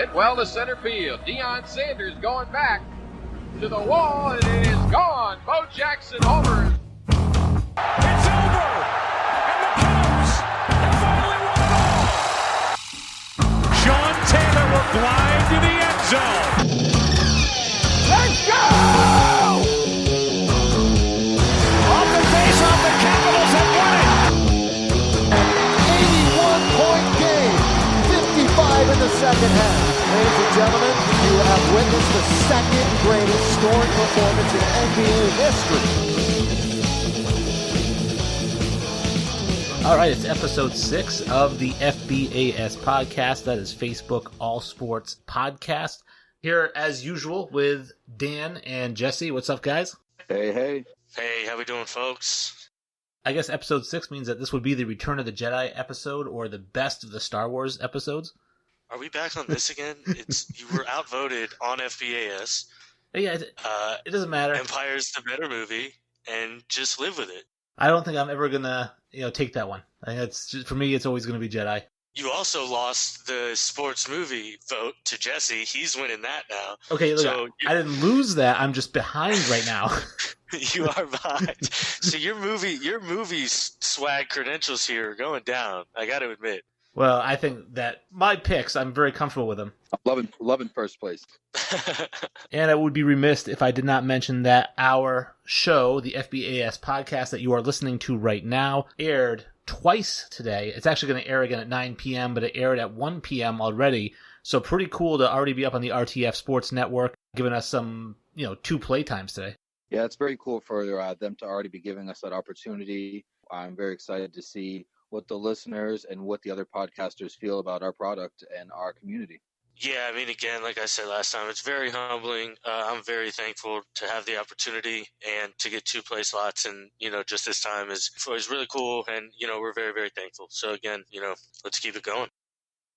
Hit well to center field. Deion Sanders going back to the wall, and it is gone. Bo Jackson homers. It's over, and the Cubs have finally won it all. Sean Taylor will glide to the end zone. Let's go! Off the face-off, the Capitals have won it. 81-point game, 55 in the second half. Ladies and gentlemen, you have witnessed the second greatest scoring performance in NBA history. All right, it's episode 6 of the FBAS podcast. That is Facebook All Sports Podcast. Here, as usual, with Dan and Jesse. What's up, guys? Hey. Hey, how we doing, folks? I guess episode 6 means that this would be the Return of the Jedi episode, or the best of the Star Wars episodes. Are we back on this again? You were outvoted on FBAS. Yeah, it doesn't matter. Empire's the better movie, and just live with it. I don't think I'm ever gonna, take that one. I think for me, it's always gonna be Jedi. You also lost the sports movie vote to Jesse. He's winning that now. Okay, look, I didn't lose that. I'm just behind right now. You are behind. So your movie swag credentials here are going down. I got to admit. Well, I think that my picks, I'm very comfortable with them. Loving first place. And I would be remiss if I did not mention that our show, the FBAS podcast that you are listening to right now, aired twice today. It's actually going to air again at 9 p.m., but it aired at 1 p.m. already. So pretty cool to already be up on the RTF Sports Network, giving us some, 2 play times today. Yeah, it's very cool for them to already be giving us that opportunity. I'm very excited to see what the listeners and what the other podcasters feel about our product and our community. Yeah, I mean, again, like I said last time, it's very humbling. I'm very thankful to have the opportunity and to get 2 play slots. And, just this time is really cool. And, we're very, very thankful. So, again, let's keep it going.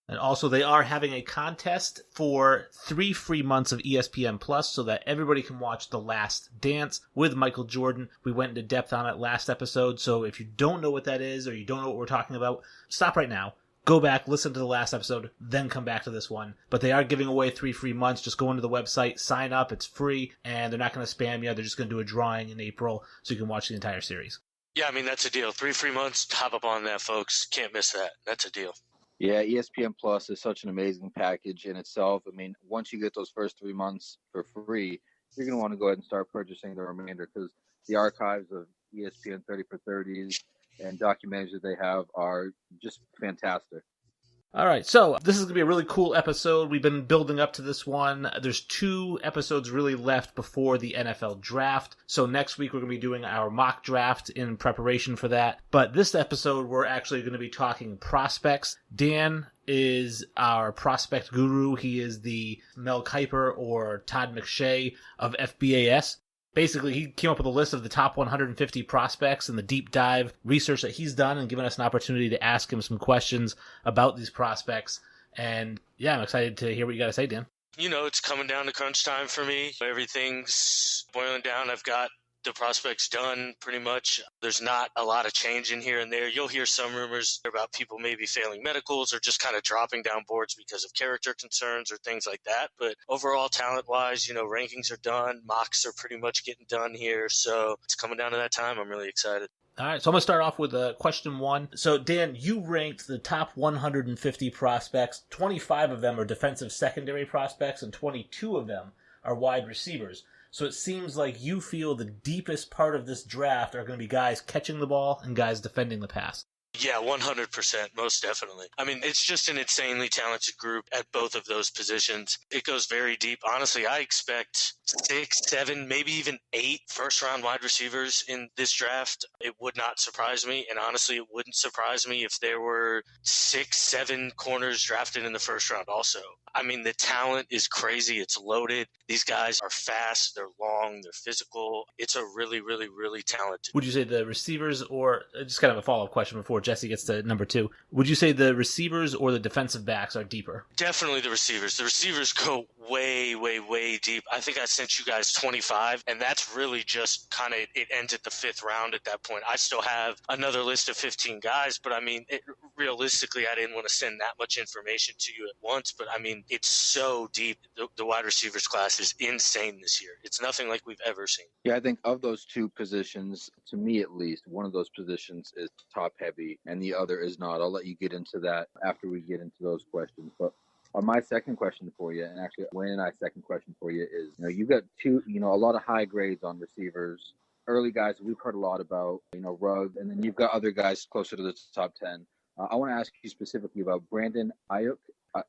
And also, they are having a contest for 3 free months of ESPN Plus so that everybody can watch The Last Dance with Michael Jordan. We went into depth on it last episode, so if you don't know what that is or you don't know what we're talking about, stop right now. Go back, listen to the last episode, then come back to this one. But they are giving away 3 free months. Just go into the website, sign up, it's free, and they're not going to spam you. They're just going to do a drawing in April so you can watch the entire series. Yeah, I mean, that's a deal. 3 free months, hop up on that, folks. Can't miss that. That's a deal. Yeah, ESPN Plus is such an amazing package in itself. I mean, once you get those first 3 months for free, you're going to want to go ahead and start purchasing the remainder because the archives of ESPN 30 for 30s and documentaries that they have are just fantastic. All right, so this is going to be a really cool episode. We've been building up to this one. There's 2 episodes really left before the NFL draft. So next week we're going to be doing our mock draft in preparation for that. But this episode we're actually going to be talking prospects. Dan is our prospect guru. He is the Mel Kiper or Todd McShay of FBAS. Basically, he came up with a list of the top 150 prospects and the deep dive research that he's done and given us an opportunity to ask him some questions about these prospects. And yeah, I'm excited to hear what you got to say, Dan. It's coming down to crunch time for me. Everything's boiling down. I've got the prospects done pretty much. There's not a lot of change in here and there. You'll hear some rumors about people maybe failing medicals or just kind of dropping down boards because of character concerns or things like that. But overall, talent-wise, rankings are done. Mocks are pretty much getting done here. So it's coming down to that time. I'm really excited. All right, so I'm going to start off with question 1. So, Dan, you ranked the top 150 prospects. 25 of them are defensive secondary prospects, and 22 of them are wide receivers. So it seems like you feel the deepest part of this draft are going to be guys catching the ball and guys defending the pass. Yeah, 100%, most definitely. I mean, it's just an insanely talented group at both of those positions. It goes very deep. Honestly, I expect 6, 7, maybe even 8 first-round wide receivers in this draft. It would not surprise me, and honestly, it wouldn't surprise me if there were 6, 7 corners drafted in the first round also. I mean, the talent is crazy. It's loaded. These guys are fast. They're long. They're physical. It's a really, really, really talented. Would you say the receivers, or just kind of a follow-up question before Jesse gets to number 2, would you say the receivers or the defensive backs are deeper? Definitely the receivers. The receivers go way, way, way deep. I think I sent you guys 25, and that's really just kind of, it ends at the 5th round at that point. I still have another list of 15 guys, but I mean, realistically, I didn't want to send that much information to you at once, but I mean, it's so deep. The wide receivers class is insane this year. It's nothing like we've ever seen. Yeah, I think of those two positions, to me at least, one of those positions is top heavy and the other is not. I'll let you get into that after we get into those questions. But my second question for you, and actually Wayne and I's second question for you is, you got a lot of high grades on receivers. Early guys we've heard a lot about, Ruggs, and then you've got other guys closer to the top 10. I want to ask you specifically about Brandon Ayuk,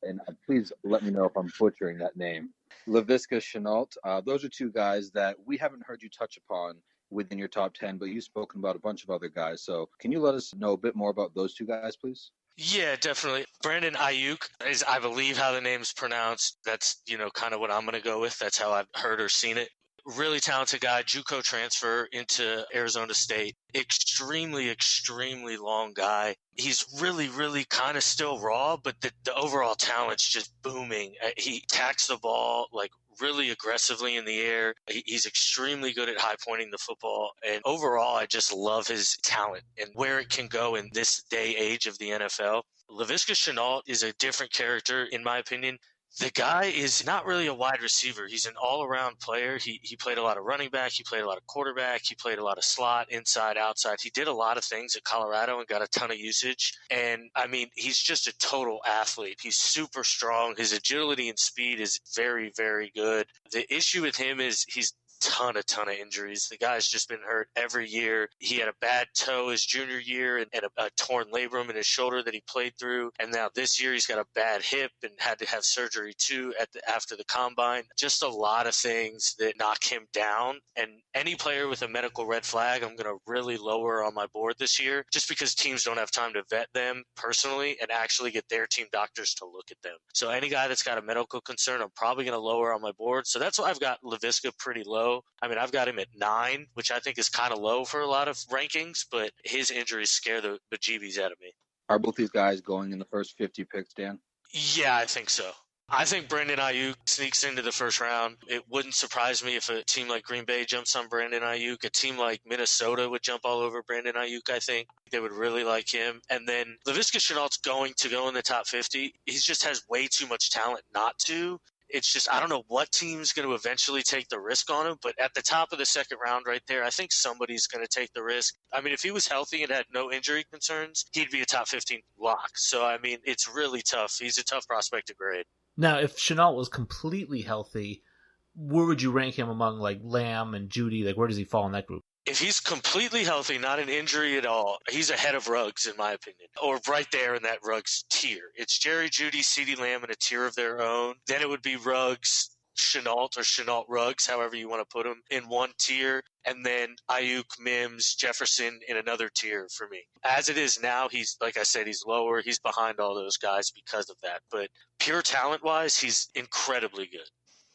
and please let me know if I'm butchering that name. Laviska Shenault. Those are two guys that we haven't heard you touch upon within your top 10, but you've spoken about a bunch of other guys. So can you let us know a bit more about those two guys, please? Yeah, definitely. Brandon Ayuk is, I believe, how the name's pronounced. That's, kind of what I'm going to go with. That's how I've heard or seen it. Really talented guy, JUCO transfer into Arizona State. Extremely, extremely long guy. He's really, really kind of still raw, but the overall talent's just booming. He attacks the ball like really aggressively in the air. He's extremely good at high pointing the football. And overall, I just love his talent and where it can go in this day age of the NFL. Laviska Shenault is a different character, in my opinion. The guy is not really a wide receiver. He's an all-around player. He played a lot of running back. He played a lot of quarterback. He played a lot of slot, inside, outside. He did a lot of things at Colorado and got a ton of usage. And, I mean, he's just a total athlete. He's super strong. His agility and speed is very, very good. The issue with him is he's ton of injuries. The guy's just been hurt every year. He had a bad toe his junior year and a torn labrum in his shoulder that he played through. And now this year he's got a bad hip and had to have surgery too after the combine. Just a lot of things that knock him down. And any player with a medical red flag, I'm going to really lower on my board this year, just because teams don't have time to vet them personally and actually get their team doctors to look at them. So any guy that's got a medical concern, I'm probably going to lower on my board. So that's why I've got Laviska pretty low. I mean, I've got him at 9, which I think is kind of low for a lot of rankings, but his injuries scare the bejeebies out of me. Are both these guys going in the first 50 picks, Dan? Yeah, I think so. I think Brandon Ayuk sneaks into the first round. It wouldn't surprise me if a team like Green Bay jumps on Brandon Ayuk. A team like Minnesota would jump all over Brandon Ayuk, I think. They would really like him. And then Laviska Shenault's going to go in the top 50. He just has way too much talent not to. It's just, I don't know what team's going to eventually take the risk on him, but at the top of the second round right there, I think somebody's going to take the risk. I mean, if he was healthy and had no injury concerns, he'd be a top 15 lock. So, I mean, it's really tough. He's a tough prospect to grade. Now, if Shenault was completely healthy, where would you rank him among, like, Lamb and Judy? Like, where does he fall in that group? If he's completely healthy, not an injury at all, he's ahead of Ruggs, in my opinion, or right there in that Ruggs tier. It's Jerry Jeudy, CeeDee Lamb in a tier of their own. Then it would be Ruggs, Shenault, or Shenault Ruggs, however you want to put them, in one tier. And then Ayuk, Mims, Jefferson in another tier for me. As it is now, he's, like I said, he's lower. He's behind all those guys because of that. But pure talent-wise, he's incredibly good.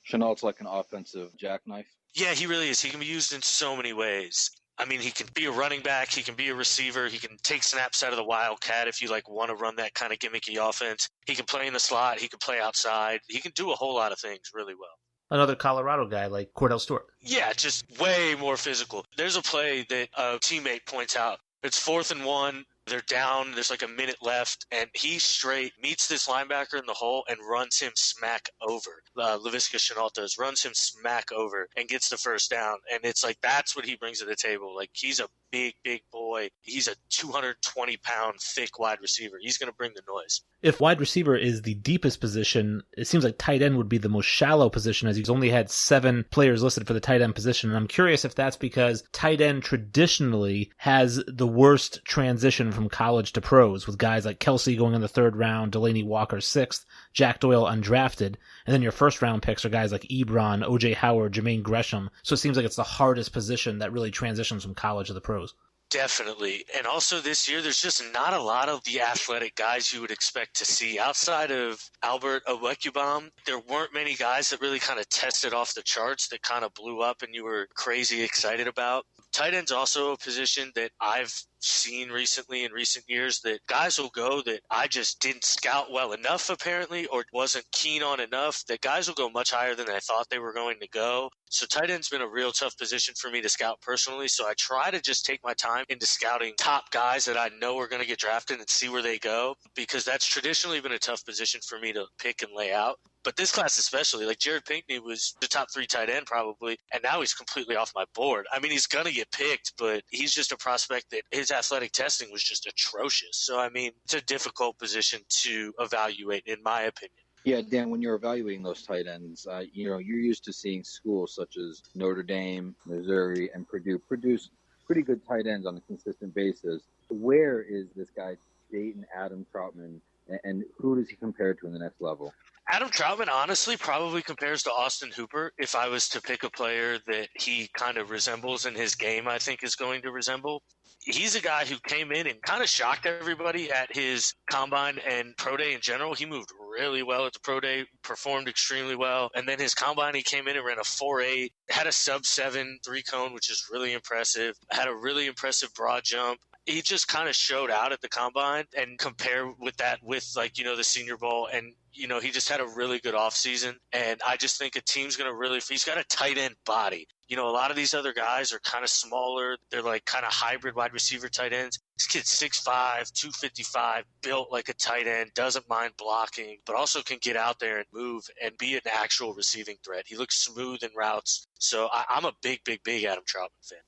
Chenault's like an offensive jackknife. Yeah, he really is. He can be used in so many ways. I mean, he can be a running back. He can be a receiver. He can take snaps out of the Wildcat if you want to run that kind of gimmicky offense. He can play in the slot. He can play outside. He can do a whole lot of things really well. Another Colorado guy like Cordell Stewart. Yeah, just way more physical. There's a play that a teammate points out. It's 4th and 1. They're down. There's like a minute left, and he straight meets this linebacker in the hole and runs him smack over. Laviska Shenault does, runs him smack over and gets the first down. And it's like that's what he brings to the table. Like he's a big boy. He's a 220-pound thick wide receiver. He's going to bring the noise. If wide receiver is the deepest position, it seems like tight end would be the most shallow position, as he's only had 7 players listed for the tight end position. And I'm curious if that's because tight end traditionally has the worst transition from college to pros, with guys like Kelsey going in the 3rd round, Delaney Walker 6th, Jack Doyle undrafted, and then your first round picks are guys like Ebron, O.J. Howard, Jermaine Gresham. So it seems like it's the hardest position that really transitions from college to the pros. Definitely. And also this year, there's just not a lot of the athletic guys you would expect to see. Outside of Albert Owekubam, there weren't many guys that really kind of tested off the charts that kind of blew up and you were crazy excited about. Tight end's also a position that I've seen recently in recent years that guys will go that I just didn't scout well enough apparently, or wasn't keen on enough, that guys will go much higher than I thought they were going to go. So tight end's been a real tough position for me to scout personally. So I try to just take my time into scouting top guys that I know are going to get drafted and see where they go, because that's traditionally been a tough position for me to pick and lay out. But this class especially, like Jared Pinkney was the top 3 tight end probably, and now he's completely off my board. I mean, he's going to get picked, but he's just a prospect that his athletic testing was just atrocious. So, I mean, it's a difficult position to evaluate, in my opinion. Yeah, Dan, when you're evaluating those tight ends, you're used to seeing schools such as Notre Dame, Missouri, and Purdue produce pretty good tight ends on a consistent basis. Where is this guy, Dayton Adam Troutman, and who does he compare to in the next level? Adam Troutman honestly probably compares to Austin Hooper. If I was to pick a player that he kind of resembles in his game, I think is going to resemble. He's a guy who came in and kind of shocked everybody at his combine and pro day in general. He moved really well at the pro day, performed extremely well. And then his combine, he came in and ran a 4.8, had a sub-7 3-cone, which is really impressive, had a really impressive broad jump. He just kind of showed out at the combine, and compare with that with the Senior Bowl, and he just had a really good offseason. And I just think a team's going to he's got a tight end body. A lot of these other guys are kind of smaller. They're like kind of hybrid wide receiver tight ends. This kid's 6'5", 255, built like a tight end, doesn't mind blocking, but also can get out there and move and be an actual receiving threat. He looks smooth in routes. So I'm a big Adam Troutman fan.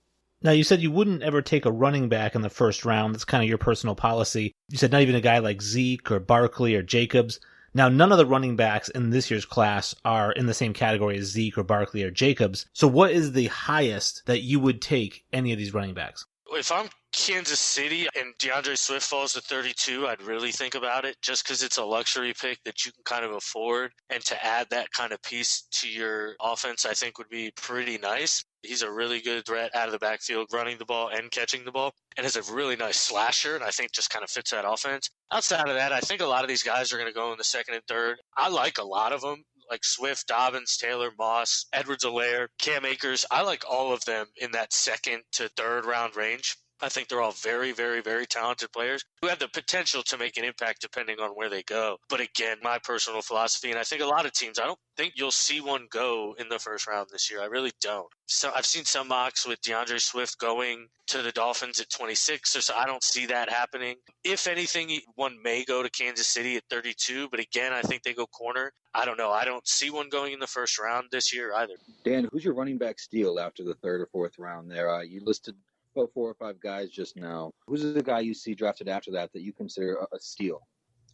Now, you said you wouldn't ever take a running back in the first round. That's kind of your personal policy. You said not even a guy like Zeke or Barkley or Jacobs. Now, none of the running backs in this year's class are in the same category as Zeke or Barkley or Jacobs. So what is the highest that you would take any of these running backs? If I'm Kansas City and DeAndre Swift falls to 32, I'd really think about it, just because it's a luxury pick that you can kind of afford. And to add that kind of piece to your offense, I think would be pretty nice. He's a really good threat out of the backfield, running the ball and catching the ball, and has a really nice slasher, and I think just kind of fits that offense. Outside of that, I think a lot of these guys are going to go in the second and third. I like a lot of them, like Swift, Dobbins, Taylor, Moss, Edwards-Helaire, Cam Akers. I like all of them in that second to third round range. I think they're all very, very, very talented players who have the potential to make an impact depending on where they go. But again, my personal philosophy, and I think a lot of teams, I don't think you'll see one go in the first round this year. I really don't. So I've seen some mocks with DeAndre Swift going to the Dolphins at 26, so I don't see that happening. If anything, one may go to Kansas City at 32, but again, I think they go corner. I don't know. I don't see one going in the first round this year either. Dan, who's your running back steal after the third or fourth round there? You listed about 4 or 5 guys just now. Who's the guy you see drafted after that you consider a steal?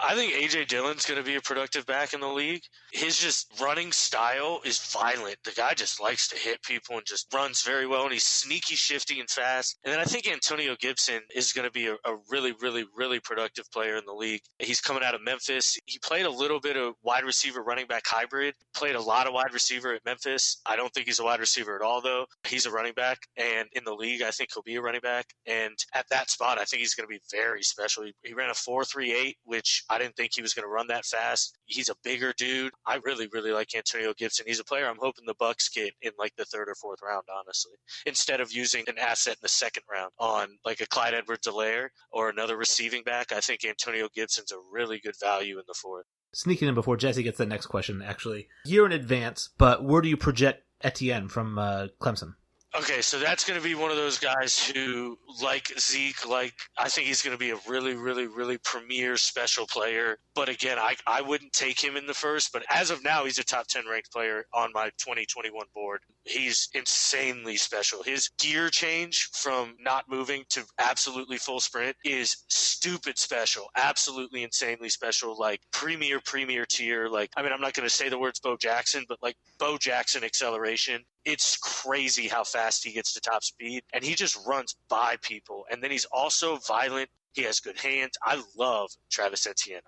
I think A.J. Dillon's going to be a productive back in the league. His just running style is violent. The guy just likes to hit people and just runs very well, and he's sneaky, shifty, and fast. And then I think Antonio Gibson is going to be a really, really, really productive player in the league. He's coming out of Memphis. He played a little bit of wide receiver running back hybrid, played a lot of wide receiver at Memphis. I don't think he's a wide receiver at all, though. He's a running back, and in the league, I think he'll be a running back. And at that spot, I think he's going to be very special. He ran a 4.38, which I didn't think he was going to run that fast. He's a bigger dude. I really, really like Antonio Gibson. He's a player I'm hoping the Bucs get in like the third or fourth round, honestly, instead of using an asset in the second round on like a Clyde Edwards-Helaire or another receiving back. I think Antonio Gibson's a really good value in the fourth. Sneaking in before Jesse gets the next question, actually. Year in advance, but where do you project Etienne from Clemson? Okay, so that's going to be one of those guys who, like Zeke, I think he's going to be a really, really, really premier special player. But again, I wouldn't take him in the first. But as of now, he's a top 10 ranked player on my 2021 board. He's insanely special. His gear change from not moving to absolutely full sprint is stupid special. Absolutely insanely special. Like premier tier. I'm not going to say the words Bo Jackson, but like Bo Jackson acceleration. It's crazy how fast he gets to top speed, and he just runs by people. And then he's also violent. He has good hands. I love Travis Etienne.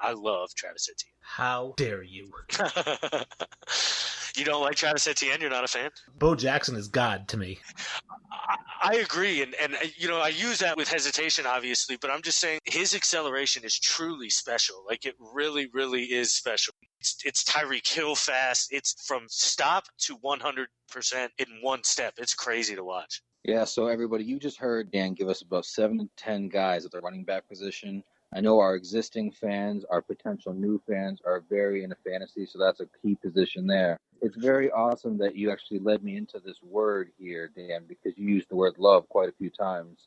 How dare you? You don't like Travis Etienne? You're not a fan? Bo Jackson is God to me. I agree, and I use that with hesitation, obviously, but I'm just saying his acceleration is truly special. Like, it really, really is special. It's Tyreek Hill fast. It's from stop to 100% in one step. It's crazy to watch. Yeah, so everybody, you just heard Dan give us about 7 to 10 guys at the running back position. I know our existing fans, our potential new fans are very into fantasy, so that's a key position there. It's very awesome that you actually led me into this word here, Dan, because you used the word love quite a few times.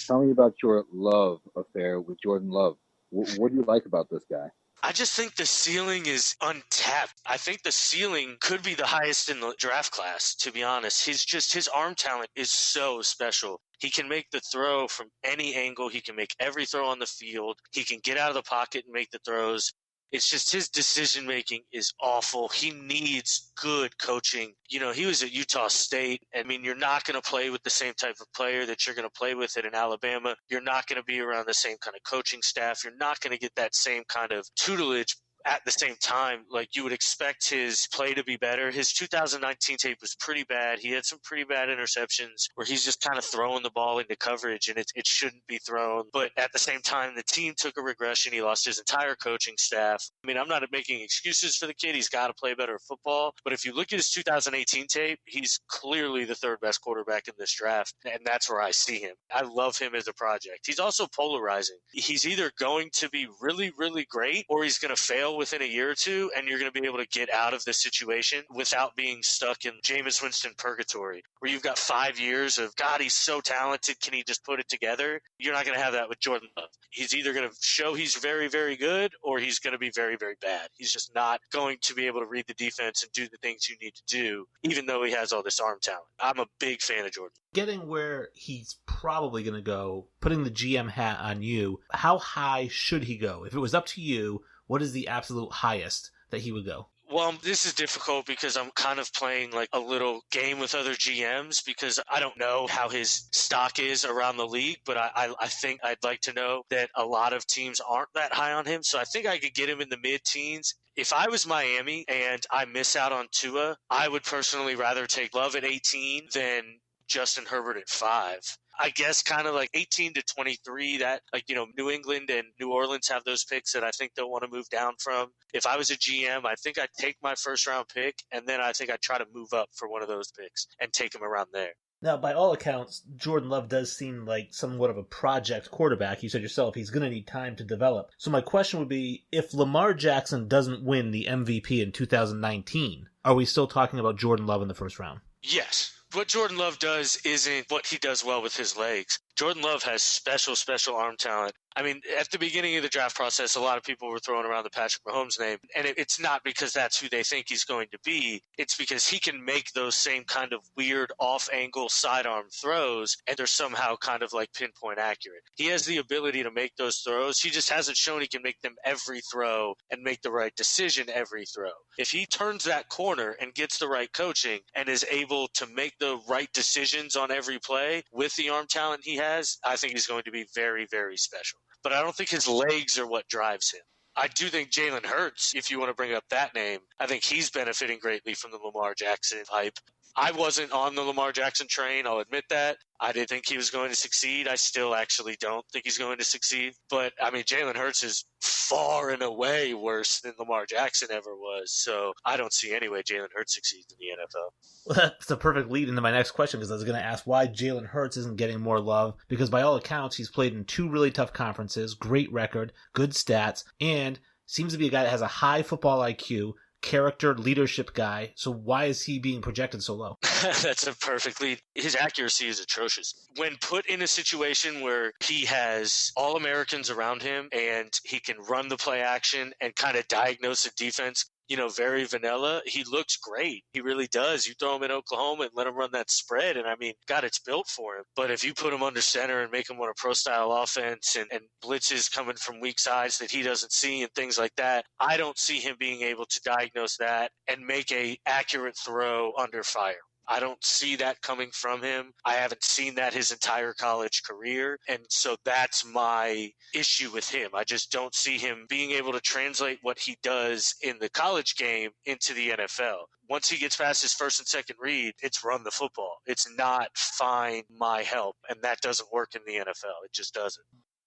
Tell me about your love affair with Jordan Love. What do you like about this guy? I just think the ceiling is untapped. I think the ceiling could be the highest in the draft class, to be honest. His arm talent is so special. He can make the throw from any angle. He can make every throw on the field. He can get out of the pocket and make the throws. It's just his decision making is awful. He needs good coaching. You know, he was at Utah State. I mean, you're not going to play with the same type of player that you're going to play with in Alabama. You're not going to be around the same kind of coaching staff. You're not going to get that same kind of tutelage. At the same time, like, you would expect his play to be better. His 2019 tape was pretty bad. He had some pretty bad interceptions where he's just kind of throwing the ball into coverage and it shouldn't be thrown. But at the same time, the team took a regression. He lost his entire coaching staff. I mean, I'm not making excuses for the kid. He's got to play better football. But if you look at his 2018 tape, he's clearly the third best quarterback in this draft. And that's where I see him. I love him as a project. He's also polarizing. He's either going to be really, really great or he's going to fail within a year or two, and you're going to be able to get out of the situation without being stuck in Jameis Winston purgatory, where you've got 5 years of, God, he's so talented, can he just put it together? You're not going to have that with Jordan Love. He's either going to show he's very, very good, or he's going to be very, very bad. He's just not going to be able to read the defense and do the things you need to do, even though he has all this arm talent. I'm a big fan of Jordan. Getting where he's probably going to go, putting the GM hat on you, how high should he go? If it was up to you, what is the absolute highest that he would go? Well, this is difficult because I'm kind of playing like a little game with other GMs because I don't know how his stock is around the league, but I think I'd like to know that a lot of teams aren't that high on him. So I think I could get him in the mid-teens. If I was Miami and I miss out on Tua, I would personally rather take Love at 18 than Justin Herbert at 5. I guess kind of like 18 to 23, that, like, you know, New England and New Orleans have those picks that I think they'll want to move down from. If I was a GM, I think I'd take my first round pick, and then I think I'd try to move up for one of those picks and take him around there. Now, by all accounts, Jordan Love does seem like somewhat of a project quarterback. You said yourself he's going to need time to develop. So my question would be, if Lamar Jackson doesn't win the MVP in 2019, are we still talking about Jordan Love in the first round? Yes. What Jordan Love does isn't what he does well with his legs. Jordan Love has special arm talent. I mean, at the beginning of the draft process, a lot of people were throwing around the Patrick Mahomes name, and it's not because that's who they think he's going to be. It's because he can make those same kind of weird off-angle sidearm throws, and they're somehow kind of like pinpoint accurate. He has the ability to make those throws. He just hasn't shown he can make them every throw and make the right decision every throw. If he turns that corner and gets the right coaching and is able to make the right decisions on every play with the arm talent he has, I think he's going to be very, very special. But I don't think his legs are what drives him. I do think Jalen Hurts, if you want to bring up that name, I think he's benefiting greatly from the Lamar Jackson hype. I wasn't on the Lamar Jackson train, I'll admit that. I didn't think he was going to succeed. I still actually don't think he's going to succeed. But, I mean, Jalen Hurts is far and away worse than Lamar Jackson ever was. So I don't see any way Jalen Hurts succeeds in the NFL. Well, that's a perfect lead into my next question, because I was going to ask why Jalen Hurts isn't getting more love, because by all accounts, he's played in 2 really tough conferences, great record, good stats, and seems to be a guy that has a high football IQ, character, leadership guy. So why is he being projected so low? That's a perfect lead. His accuracy is atrocious. When put in a situation where he has all Americans around him and he can run the play action and kind of diagnose the defense, you know, very vanilla, he looks great. He really does. You throw him in Oklahoma and let him run that spread, and I mean, God, it's built for him. But if you put him under center and make him want a pro-style offense and blitzes coming from weak sides that he doesn't see and things like that, I don't see him being able to diagnose that and make a accurate throw under fire. I don't see that coming from him. I haven't seen that his entire college career. And so that's my issue with him. I just don't see him being able to translate what he does in the college game into the NFL. Once he gets past his first and second read, it's run the football. It's not find my help. And that doesn't work in the NFL. It just doesn't.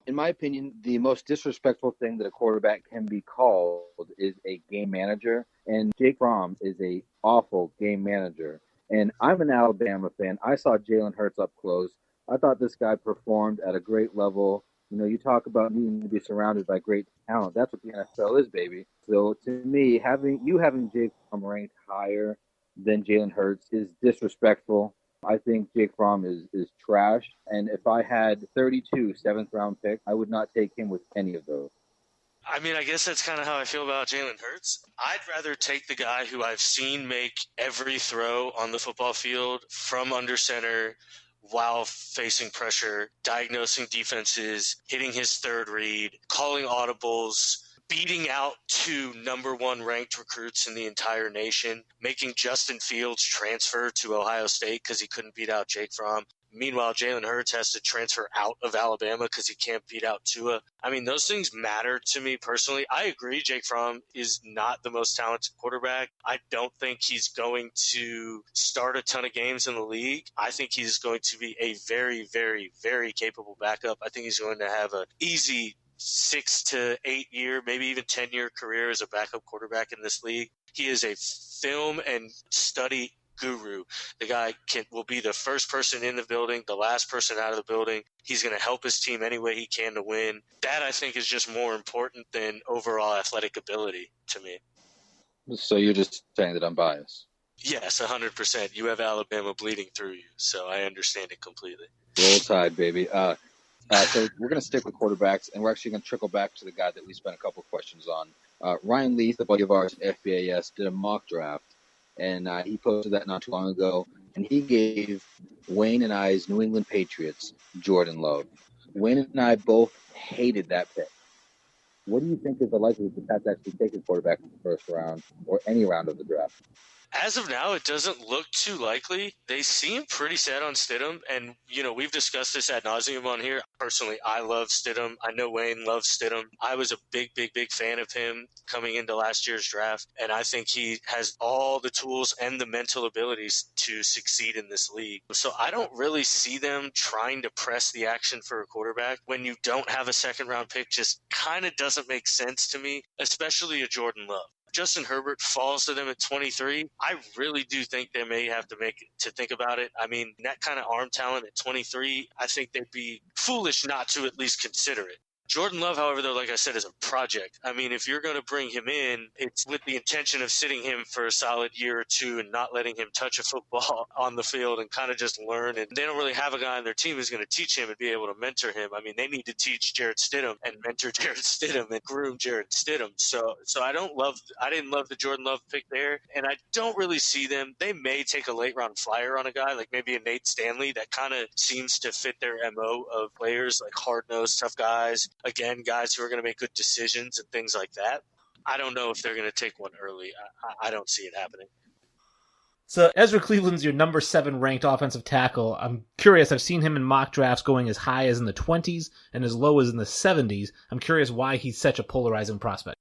In my opinion, the most disrespectful thing that a quarterback can be called is a game manager. And Jake Fromm is a awful game manager. And I'm an Alabama fan. I saw Jalen Hurts up close. I thought this guy performed at a great level. You know, you talk about needing to be surrounded by great talent. That's what the NFL is, baby. So to me, having Jake Fromm ranked higher than Jalen Hurts is disrespectful. I think Jake Fromm is trash. And if I had 32 seventh-round picks, I would not take him with any of those. I mean, I guess that's kind of how I feel about Jalen Hurts. I'd rather take the guy who I've seen make every throw on the football field from under center while facing pressure, diagnosing defenses, hitting his third read, calling audibles, beating out 2 number 1 ranked recruits in the entire nation, making Justin Fields transfer to Ohio State because he couldn't beat out Jake Fromm. Meanwhile, Jalen Hurts has to transfer out of Alabama because he can't beat out Tua. I mean, those things matter to me personally. I agree Jake Fromm is not the most talented quarterback. I don't think he's going to start a ton of games in the league. I think he's going to be a very, very, very capable backup. I think he's going to have an easy 6 to 8 year, maybe even 10-year career as a backup quarterback in this league. He is a film and study guru. The guy will be the first person in the building, the last person out of the building. He's going to help his team any way he can to win. That, I think, is just more important than overall athletic ability to me. So you're just saying that I'm biased? Yes, 100%. You have Alabama bleeding through you, so I understand it completely. Roll Tide, baby. So we're going to stick with quarterbacks, and we're actually going to trickle back to the guy that we spent a couple of questions on. Ryan Leith, a buddy of ours, FBAS, did a mock draft. And he posted that not too long ago. And he gave Wayne and I's New England Patriots Jordan Love. Wayne and I both hated that pick. What do you think is the likelihood that that's actually taking quarterback in the first round or any round of the draft? As of now, it doesn't look too likely. They seem pretty set on Stidham, and, we've discussed this ad nauseum on here. Personally, I love Stidham. I know Wayne loves Stidham. I was a big, big, big fan of him coming into last year's draft, and I think he has all the tools and the mental abilities to succeed in this league. So I don't really see them trying to press the action for a quarterback when you don't have a second-round pick. Just kind of doesn't make sense to me, especially a Jordan Love. Justin Herbert falls to them at 23, I really do think they may have to think about it. I mean, that kind of arm talent at 23, I think they'd be foolish not to at least consider it. Jordan Love, however, though, like I said, is a project. I mean, if you're going to bring him in, it's with the intention of sitting him for a solid year or two and not letting him touch a football on the field and kind of just learn. And they don't really have a guy on their team who's going to teach him and be able to mentor him. I mean, they need to teach Jarrett Stidham and mentor Jarrett Stidham and groom Jarrett Stidham. So I didn't love the Jordan Love pick there, and I don't really see them. They may take a late round flyer on a guy like maybe a Nate Stanley that kind of seems to fit their MO of players like hard-nosed, tough guys. Again, guys who are going to make good decisions and things like that. I don't know if they're going to take one early. I don't see it happening. So Ezra Cleveland's your number 7 ranked offensive tackle. I'm curious. I've seen him in mock drafts going as high as in the 20s and as low as in the 70s. I'm curious why he's such a polarizing prospect.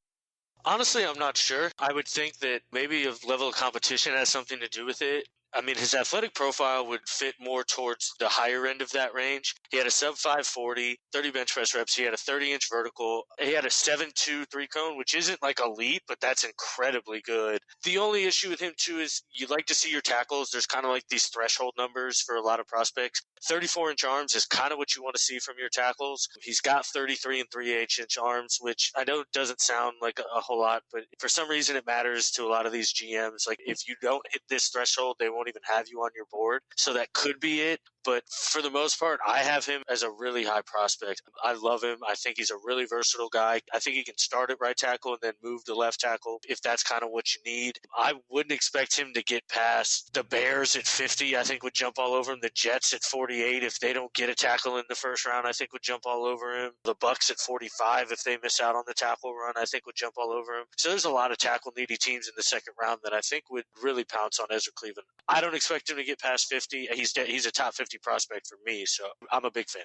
Honestly, I'm not sure. I would think that maybe a level of competition has something to do with it. I mean, his athletic profile would fit more towards the higher end of that range. He had a sub 540, 30 bench press reps. He had a 30-inch vertical. He had a 7.2 3-cone, which isn't like elite, but that's incredibly good. The only issue with him, too, is you like to see your tackles. There's kind of like these threshold numbers for a lot of prospects. 34-inch arms is kind of what you want to see from your tackles. He's got 33 and 3/8-inch arms, which I know doesn't sound like a whole lot, but for some reason it matters to a lot of these GMs. Like, if you don't hit this threshold, they won't even have you on your board. So that could be it. But for the most part, I have him as a really high prospect. I love him. I think he's a really versatile guy. I think he can start at right tackle and then move to left tackle if that's kind of what you need. I wouldn't expect him to get past the Bears at 50. I think would jump all over him. The Jets at 48, if they don't get a tackle in the first round, I think would jump all over him. The Bucks at 45, if they miss out on the tackle run, I think would jump all over him. So there's a lot of tackle-needy teams in the second round that I think would really pounce on Ezra Cleveland. I don't expect him to get past 50. He's a top 50 prospect for me, so I'm a big fan.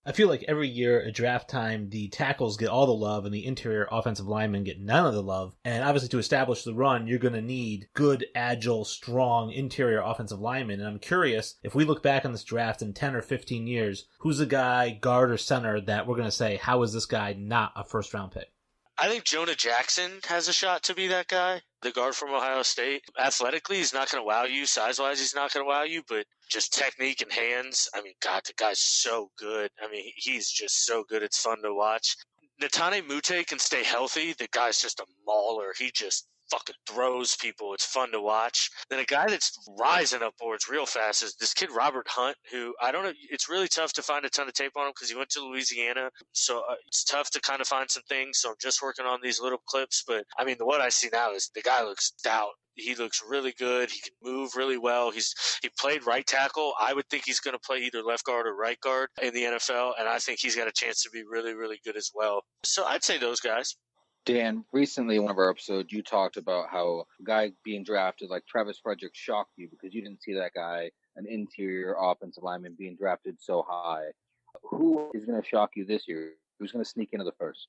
I feel like every year at draft time, the tackles get all the love and the interior offensive linemen get none of the love. And obviously to establish the run, you're going to need good, agile, strong interior offensive linemen. And I'm curious, if we look back on this draft in 10 or 15 years, who's the guy, guard or center, that we're going to say, how is this guy not a first-round pick? I think Jonah Jackson has a shot to be that guy, the guard from Ohio State. Athletically, he's not going to wow you. Size-wise, he's not going to wow you, but just technique and hands, I mean, God, the guy's so good. I mean, he's just so good. It's fun to watch. Netane Mute can stay healthy. The guy's just a mauler. He just fucking throws people. It's fun to watch. Then a guy that's rising up boards real fast is this kid Robert Hunt, who I don't know. It's really tough to find a ton of tape on him because he went to Louisiana, so it's tough to kind of find some things. So I'm just working on these little clips. But I mean, what I see now is the guy looks stout. He looks really good. He can move really well. He played right tackle. I would think he's going to play either left guard or right guard in the NFL, and I think he's got a chance to be really, really good as well. So I'd say those guys. Dan, recently in one of our episodes, you talked about how a guy being drafted like Travis Frederick shocked you because you didn't see that guy, an interior offensive lineman, being drafted so high. Who is going to shock you this year? Who's going to sneak into the first?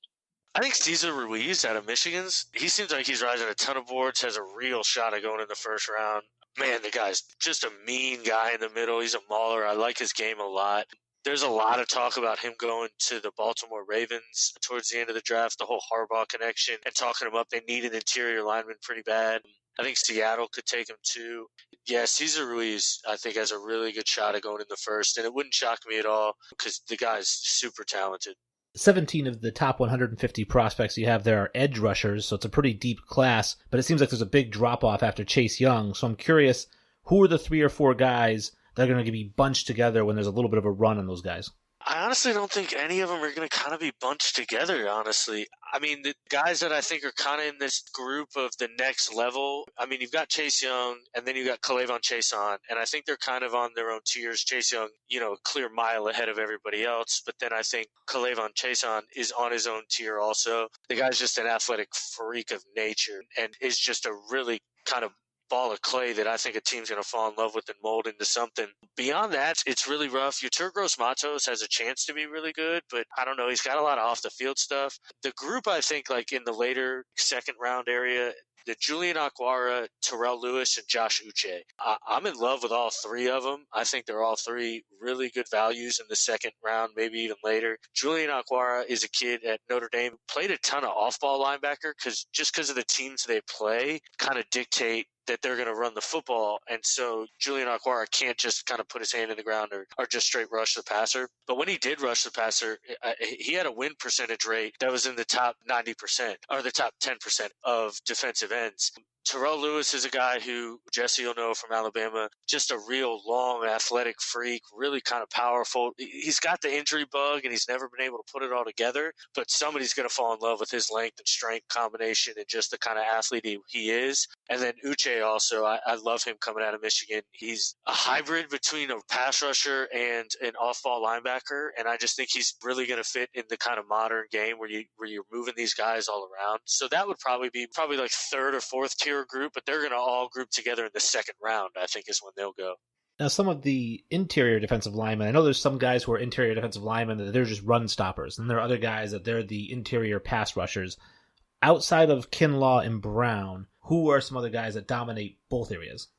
I think Cesar Ruiz out of Michigan's. He seems like he's rising a ton of boards, has a real shot at going in the first round. Man, the guy's just a mean guy in the middle. He's a mauler. I like his game a lot. There's a lot of talk about him going to the Baltimore Ravens towards the end of the draft, the whole Harbaugh connection, and talking him up. They need an interior lineman pretty bad. I think Seattle could take him too. Yeah, Cesar Ruiz, I think, has a really good shot at going in the first, and it wouldn't shock me at all because the guy's super talented. 17 of the top 150 prospects you have there are edge rushers, so it's a pretty deep class, but it seems like there's a big drop-off after Chase Young. So I'm curious, who are the 3 or 4 guys that are going to be bunched together when there's a little bit of a run on those guys? I honestly don't think any of them are going to kind of be bunched together, honestly. I mean, the guys that I think are kind of in this group of the next level, I mean, you've got Chase Young, and then you've got K'Lavon Chaisson, and I think they're kind of on their own tiers. Chase Young, a clear mile ahead of everybody else, but then I think K'Lavon Chaisson is on his own tier also. The guy's just an athletic freak of nature and is just a really kind of ball of clay that I think a team's going to fall in love with and mold into something. Beyond that, it's really rough. Yetur Gross-Matos has a chance to be really good, but I don't know. He's got a lot of off-the-field stuff. The group, I think, like in the later second-round area, the Julian Aquara, Terrell Lewis, and Josh Uche. I'm in love with all 3 of them. I think they're all 3 really good values in the second round, maybe even later. Julian Aquara is a kid at Notre Dame, played a ton of off-ball linebacker because of the teams they play kind of dictate that they're going to run the football. And so Julian Aquara can't just kind of put his hand in the ground or just straight rush the passer. But when he did rush the passer, he had a win percentage rate that was in the top 90% or the top 10% of defensive ends. Terrell Lewis is a guy who Jesse will know from Alabama, just a real long athletic freak, really kind of powerful. He's got the injury bug and he's never been able to put it all together, but somebody's going to fall in love with his length and strength combination and just the kind of athlete he is. And then Uche also, I love him coming out of Michigan. He's a hybrid between a pass rusher and an off-ball linebacker, and I just think he's really going to fit in the kind of modern game where you're moving these guys all around. So that would probably be like 3rd or 4th tier group, but they're going to all group together in the second round, I think is when they'll go. Now, some of the interior defensive linemen, I know there's some guys who are interior defensive linemen that they're just run stoppers, and there are other guys that they're the interior pass rushers. Outside of Kinlaw and Brown, who are some other guys that dominate both areas?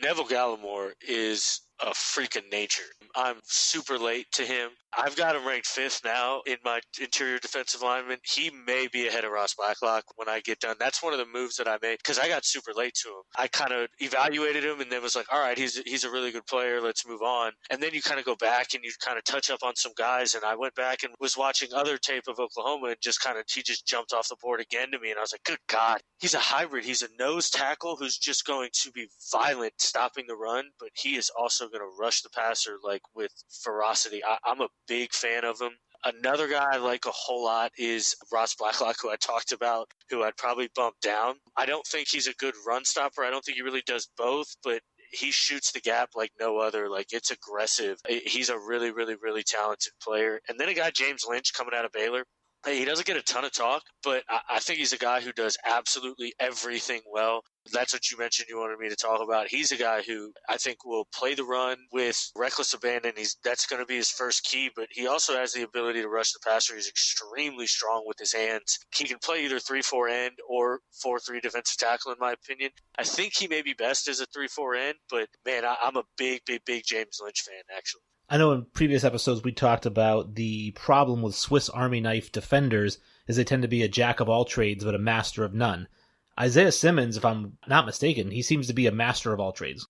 Neville Gallimore is a freak of nature. I'm super late to him. I've got him ranked 5th now in my interior defensive lineman. He may be ahead of Ross Blacklock when I get done. That's one of the moves that I made because I got super late to him. I kind of evaluated him and then was like, all right, he's a really good player. Let's move on. And then you kind of go back and you kind of touch up on some guys. And I went back and was watching other tape of Oklahoma and he just jumped off the board again to me. And I was like, good God, he's a hybrid. He's a nose tackle who's just going to be violent stopping the run, but he is also going to rush the passer like with ferocity. I'm a big fan of him. Another guy I like a whole lot is Ross Blacklock, who I talked about, who I'd probably bump down. I don't think he's a good run stopper. I don't think he really does both, but he shoots the gap like no other. Like, it's aggressive. He's a really, really, really talented player. And then a guy, James Lynch, coming out of Baylor. He doesn't get a ton of talk, but I think he's a guy who does absolutely everything well. That's what you mentioned you wanted me to talk about. He's a guy who I think will play the run with reckless abandon. That's going to be his first key, but he also has the ability to rush the passer. He's extremely strong with his hands. He can play either 3-4 end or 4-3 defensive tackle, in my opinion. I think he may be best as a 3-4 end, but, man, I'm a big, big, big James Lynch fan, actually. I know in previous episodes we talked about the problem with Swiss Army knife defenders, is they tend to be a jack of all trades but a master of none. Isaiah Simmons, if I'm not mistaken, he seems to be a master of all trades.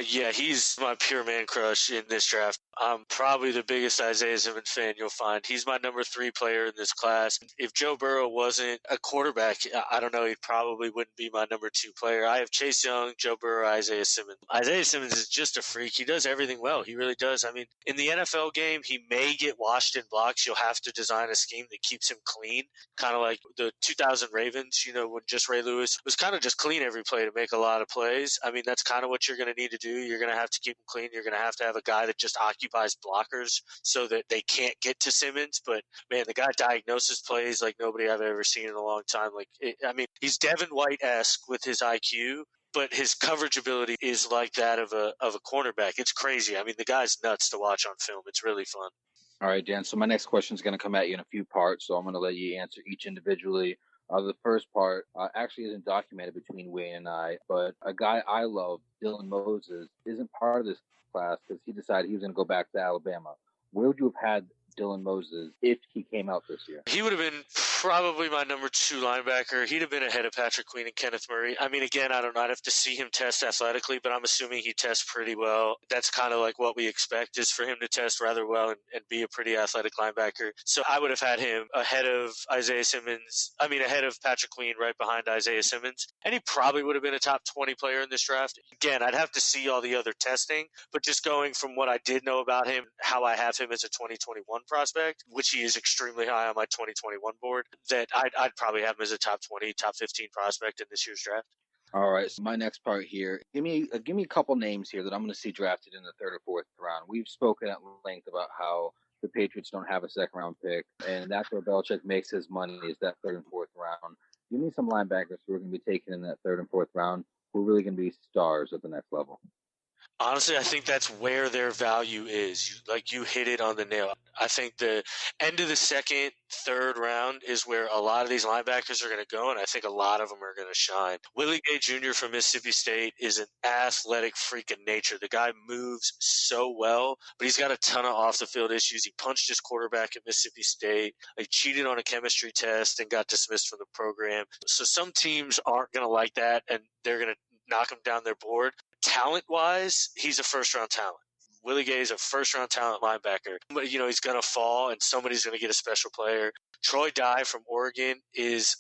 Yeah, he's my pure man crush in this draft. I'm probably the biggest Isaiah Simmons fan you'll find. He's my number 3 player in this class. If Joe Burrow wasn't a quarterback, I don't know, he probably wouldn't be my number 2 player. I have Chase Young, Joe Burrow, Isaiah Simmons. Isaiah Simmons is just a freak. He does everything well. He really does. I mean, in the NFL game, he may get washed in blocks. You'll have to design a scheme that keeps him clean, kind of like the 2000 Ravens, when just Ray Lewis was kind of just clean every play to make a lot of plays. I mean, that's kind of what you're going to need to do. You're going to have to keep him clean. You're going to have a guy that just occupies blockers so that they can't get to Simmons. But, man, the guy diagnoses plays like nobody I've ever seen in a long time. He's Devin White-esque with his IQ, but his coverage ability is like that of a cornerback. It's crazy. I mean, the guy's nuts to watch on film. It's really fun. All right, Dan. So my next question is going to come at you in a few parts, so I'm going to let you answer each individually. The first part actually isn't documented between Wayne and I, but a guy I love, Dylan Moses, isn't part of this class because he decided he was going to go back to Alabama. Where would you have had Dylan Moses if he came out this year? He would have been probably my number 2 linebacker. He'd have been ahead of Patrick Queen and Kenneth Murray. I mean, again, I don't know. I'd have to see him test athletically, but I'm assuming he tests pretty well. That's kind of like what we expect, is for him to test rather well and be a pretty athletic linebacker. So I would have had him ahead of ahead of Patrick Queen, right behind Isaiah Simmons. And he probably would have been a top 20 player in this draft. Again, I'd have to see all the other testing, but just going from what I did know about him, how I have him as a 2021 prospect, which he is extremely high on my 2021 board, that I'd probably have him as a top 20, top 15 prospect in this year's draft. All right, so my next part here, give me a couple names here that I'm going to see drafted in the 3rd or 4th round. We've spoken at length about how the Patriots don't have a 2nd round pick, and that's where Belichick makes his money, is that 3rd and 4th round. Give me some linebackers who are going to be taken in that 3rd and 4th round who are really going to be stars at the next level. Honestly, I think that's where their value is. You hit it on the nail. I think the end of the 2nd, 3rd round is where a lot of these linebackers are going to go, and I think a lot of them are going to shine. Willie Gay Jr. from Mississippi State is an athletic freak of nature. The guy moves so well, but he's got a ton of off-the-field issues. He punched his quarterback at Mississippi State. He cheated on a chemistry test and got dismissed from the program. So some teams aren't going to like that, and they're going to knock him down their board. Talent-wise, he's a first-round talent. Willie Gay is a first-round talent linebacker. But, he's going to fall, and somebody's going to get a special player. Troy Dye from Oregon is,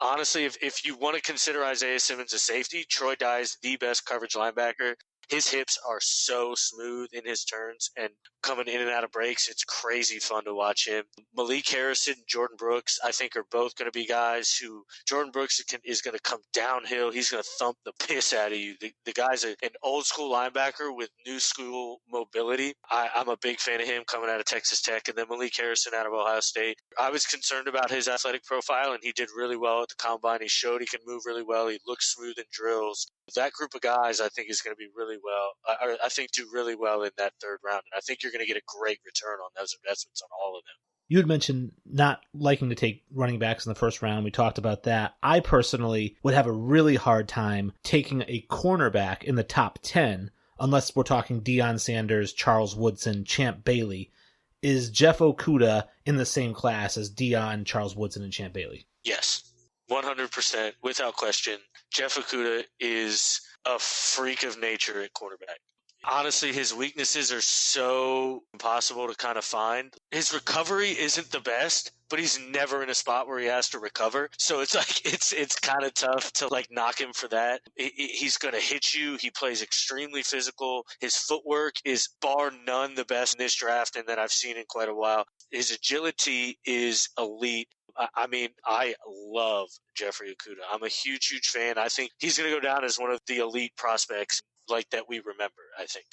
honestly, if you want to consider Isaiah Simmons a safety, Troy Dye is the best coverage linebacker. His hips are so smooth in his turns and coming in and out of breaks. It's crazy fun to watch him. Malik Harrison, Jordan Brooks, I think are both going to be guys who Jordan Brooks is going to come downhill. He's going to thump the piss out of you. The guy's an old school linebacker with new school mobility. I'm a big fan of him coming out of Texas Tech. And then Malik Harrison out of Ohio State. I was concerned about his athletic profile, and he did really well at the combine. He showed he can move really well. He looks smooth in drills. That group of guys, I think, is going to be really well. I think do really well in that 3rd round, and I think you're going to get a great return on those investments on all of them. You had mentioned not liking to take running backs in the 1st round. We talked about that. I personally would have a really hard time taking a cornerback in the top 10, unless we're talking Deion Sanders, Charles Woodson, Champ Bailey. Is Jeff Okudah in the same class as Deion, Charles Woodson, and Champ Bailey? Yes. 100%, without question. Jeff Okudah is a freak of nature at cornerback. Honestly, his weaknesses are so impossible to kind of find. His recovery isn't the best, but he's never in a spot where he has to recover. So it's kind of tough to knock him for that. He's going to hit you. He plays extremely physical. His footwork is bar none the best in this draft and that I've seen in quite a while. His agility is elite. I mean, I love Jeffrey Okudah. I'm a huge, huge fan. I think he's going to go down as one of the elite prospects that we remember, I think.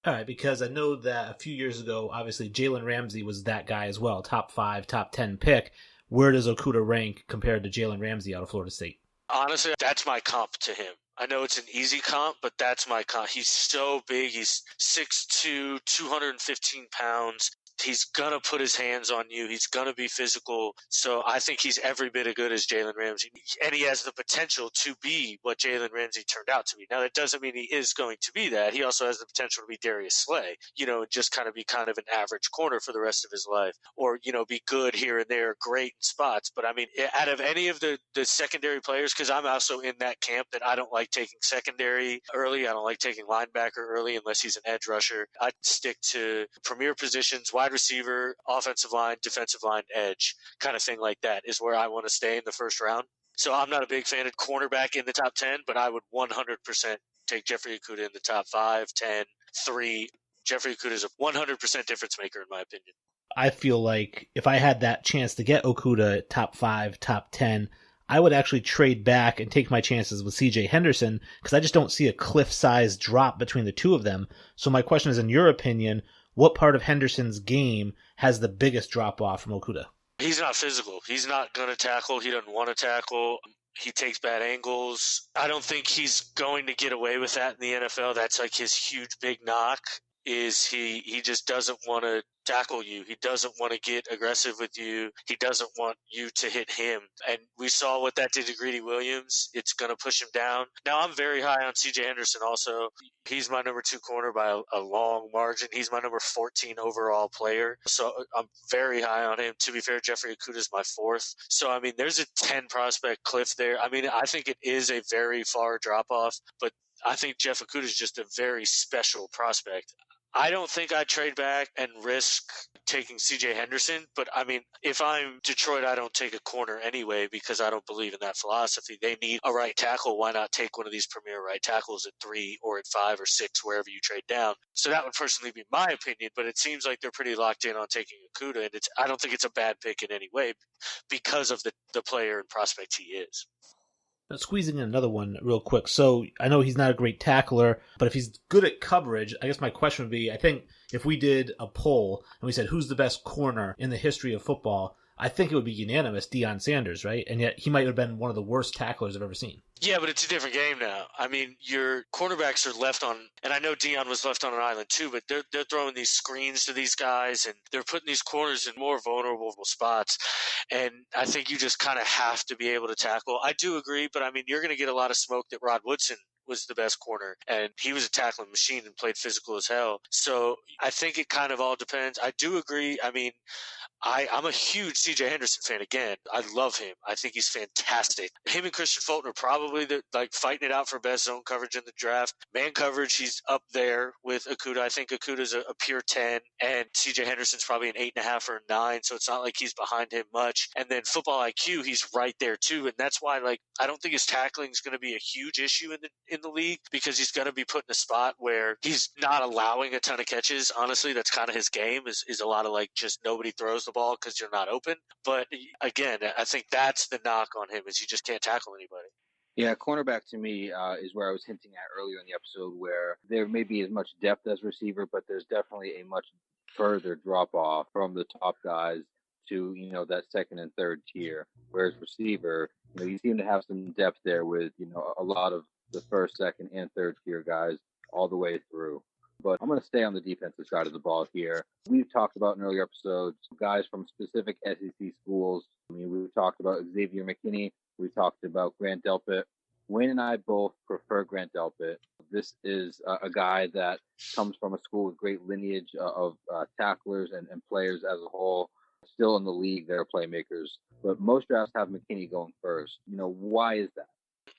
All right, because I know that a few years ago, obviously, Jalen Ramsey was that guy as well, top 5, top 10 pick. Where does Okudah rank compared to Jalen Ramsey out of Florida State? Honestly, that's my comp to him. I know it's an easy comp, but that's my comp. He's so big. He's 6'2", 215 pounds. He's going to put his hands on you. He's going to be physical. So I think he's every bit as good as Jalen Ramsey. And he has the potential to be what Jalen Ramsey turned out to be. Now, that doesn't mean he is going to be that. He also has the potential to be Darius Slay, and just kind of be kind of an average corner for the rest of his life. Or, be good here and there, great in spots. But, I mean, out of any of the secondary players, because I'm also in that camp that I don't like taking secondary early. I don't like taking linebacker early unless he's an edge rusher. I'd stick to premier positions, wide receiver, offensive line, defensive line, edge, kind of thing like that is where I want to stay in the first round. So I'm not a big fan of cornerback in the top 10, but I would 100% take Jeffrey Okudah in the top 5, 10, 3. Jeffrey Okudah is a 100% difference maker in my opinion. I feel like if I had that chance to get Okudah top 5, top 10, I would actually trade back and take my chances with CJ Henderson because I just don't see a cliff-size drop between the two of them. So my question is, in your opinion, what part of Henderson's game has the biggest drop-off from Okudah? He's not physical. He's not going to tackle. He doesn't want to tackle. He takes bad angles. I don't think he's going to get away with that in the NFL. That's like his huge big knock is he just doesn't want to tackle you. He doesn't want to get aggressive with you. He doesn't want you to hit him. And we saw what that did to Greedy Williams. It's going to push him down. Now, I'm very high on CJ Henderson also. He's my number 2 corner by a long margin. He's my number 14 overall player. So I'm very high on him. To be fair, Jeffrey Okudah is my 4th. So, I mean, there's a 10 prospect cliff there. I mean, I think it is a very far drop off, but I think Jeff Okudah is just a very special prospect. I don't think I'd trade back and risk taking CJ Henderson, but I mean, if I'm Detroit, I don't take a corner anyway because I don't believe in that philosophy. They need a right tackle. Why not take one of these premier right tackles at 3 or at 5 or 6, wherever you trade down? So that would personally be my opinion, but it seems like they're pretty locked in on taking Okudah, and I don't think it's a bad pick in any way because of the player and prospect he is. Now, squeezing in another one real quick. So I know he's not a great tackler, but if he's good at coverage, I guess my question would be, I think if we did a poll and we said who's the best corner in the history of football, I think it would be unanimous, Deion Sanders, right? And yet he might have been one of the worst tacklers I've ever seen. Yeah, but it's a different game now. I mean, your cornerbacks are left on, and I know Deion was left on an island too, but they're throwing these screens to these guys, and they're putting these corners in more vulnerable spots. And I think you just kind of have to be able to tackle. I do agree, but I mean, you're going to get a lot of smoke that Rod Woodson was the best corner, and he was a tackling machine and played physical as hell. So I think it kind of all depends. I do agree. I mean, I'm a huge CJ Henderson fan again. I love him. I think he's fantastic. Him and Christian Fulton are probably fighting it out for best zone coverage in the draft. Man coverage, he's up there with Okudah. I think Okudah's a pure 10, and CJ Henderson's probably an 8.5 or a 9, so it's not like he's behind him much. And then football IQ, he's right there too, and that's why I don't think his tackling is going to be a huge issue in the league because he's going to be put in a spot where he's not allowing a ton of catches. Honestly, that's kind of his game is a lot of just nobody throws the ball because you're not open. But again, I think that's the knock on him is he just can't tackle anybody. Yeah, cornerback to me is where I was hinting at earlier in the episode where there may be as much depth as receiver, but there's definitely a much further drop off from the top guys to, that second and third tier. Whereas receiver, you seem to have some depth there with, a lot of the first, second, and third tier guys all the way through. But I'm going to stay on the defensive side of the ball here. We've talked about in earlier episodes guys from specific SEC schools. I mean, we've talked about Xavier McKinney. We talked about Grant Delpit. Wayne and I both prefer Grant Delpit. This is a guy that comes from a school with great lineage of tacklers and players as a whole. Still in the league, they're playmakers. But most drafts have McKinney going first. Why is that?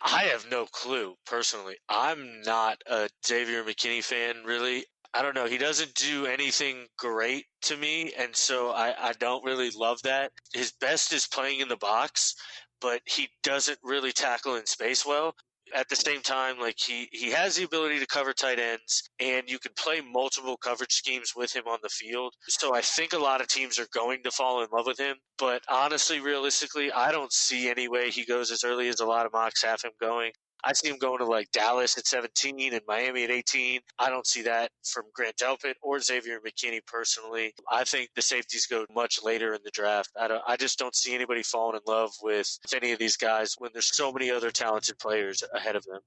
I have no clue, personally. I'm not a Xavier McKinney fan, really. I don't know. He doesn't do anything great to me, and so I don't really love that. His best is playing in the box, but he doesn't really tackle in space well. At the same time, he has the ability to cover tight ends, and you can play multiple coverage schemes with him on the field. So I think a lot of teams are going to fall in love with him. But honestly, realistically, I don't see any way he goes as early as a lot of mocks have him going. I see him going to Dallas at 17 and Miami at 18. I don't see that from Grant Delpit or Xavier McKinney personally. I think the safeties go much later in the draft. I just don't see anybody falling in love with any of these guys when there's so many other talented players ahead of them.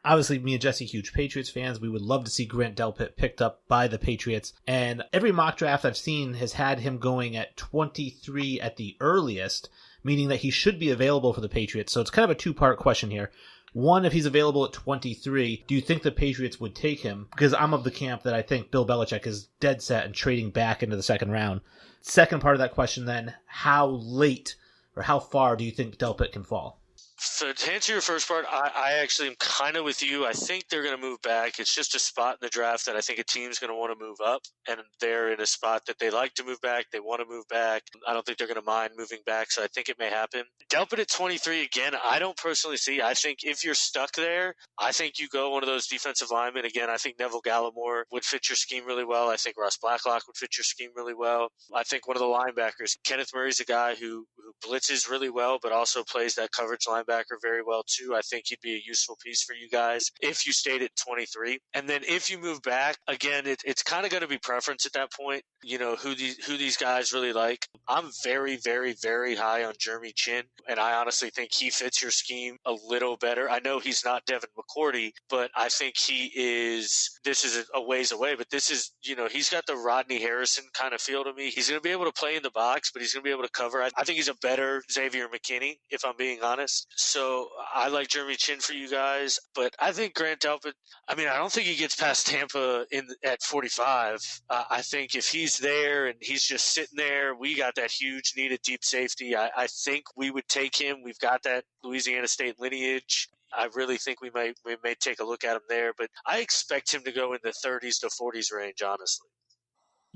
Obviously, me and Jesse, huge Patriots fans. We would love to see Grant Delpit picked up by the Patriots. And every mock draft I've seen has had him going at 23 at the earliest, meaning that he should be available for the Patriots. So it's kind of a two-part question here. One, if he's available at 23, do you think the Patriots would take him? Because I'm of the camp that I think Bill Belichick is dead set in trading back into the second round. Second part of that question then, how late or how far do you think Delpit can fall? So to answer your first part, I actually am kind of with you. I think they're going to move back. It's just a spot in the draft that I think a team's going to want to move up, and they're in a spot that they like to move back. They want to move back. I don't think they're going to mind moving back, so I think it may happen. Delpit at 23, again, I don't personally see. I think if you're stuck there, I think you go one of those defensive linemen. Again, I think Neville Gallimore would fit your scheme really well. I think Ross Blacklock would fit your scheme really well. I think one of the linebackers, Kenneth Murray's a guy who blitzes really well, but also plays that coverage linebacker very well too. I think he'd be a useful piece for you guys if you stayed at 23. And then if you move back, again, it's kind of going to be preference at that point. You know, who these guys really like. I'm very, very, very high on Jeremy Chin, and I honestly think he fits your scheme a little better. I know he's not Devin McCourty, but I think he is. This is a ways away, but this is, you know, he's got the Rodney Harrison kind of feel to me. He's going to be able to play in the box, but he's going to be able to cover. I think he's a better Xavier McKinney, if I'm being honest. So I like Jeremy Chin for you guys, but I think Grant Delpit, I mean, I don't think he gets past Tampa at 45. I think if he's there and he's just sitting there, we got that huge need at deep safety. I think we would take him. We've got that Louisiana State lineage. I really think we may take a look at him there, but I expect him to go in the 30s to 40s range, honestly.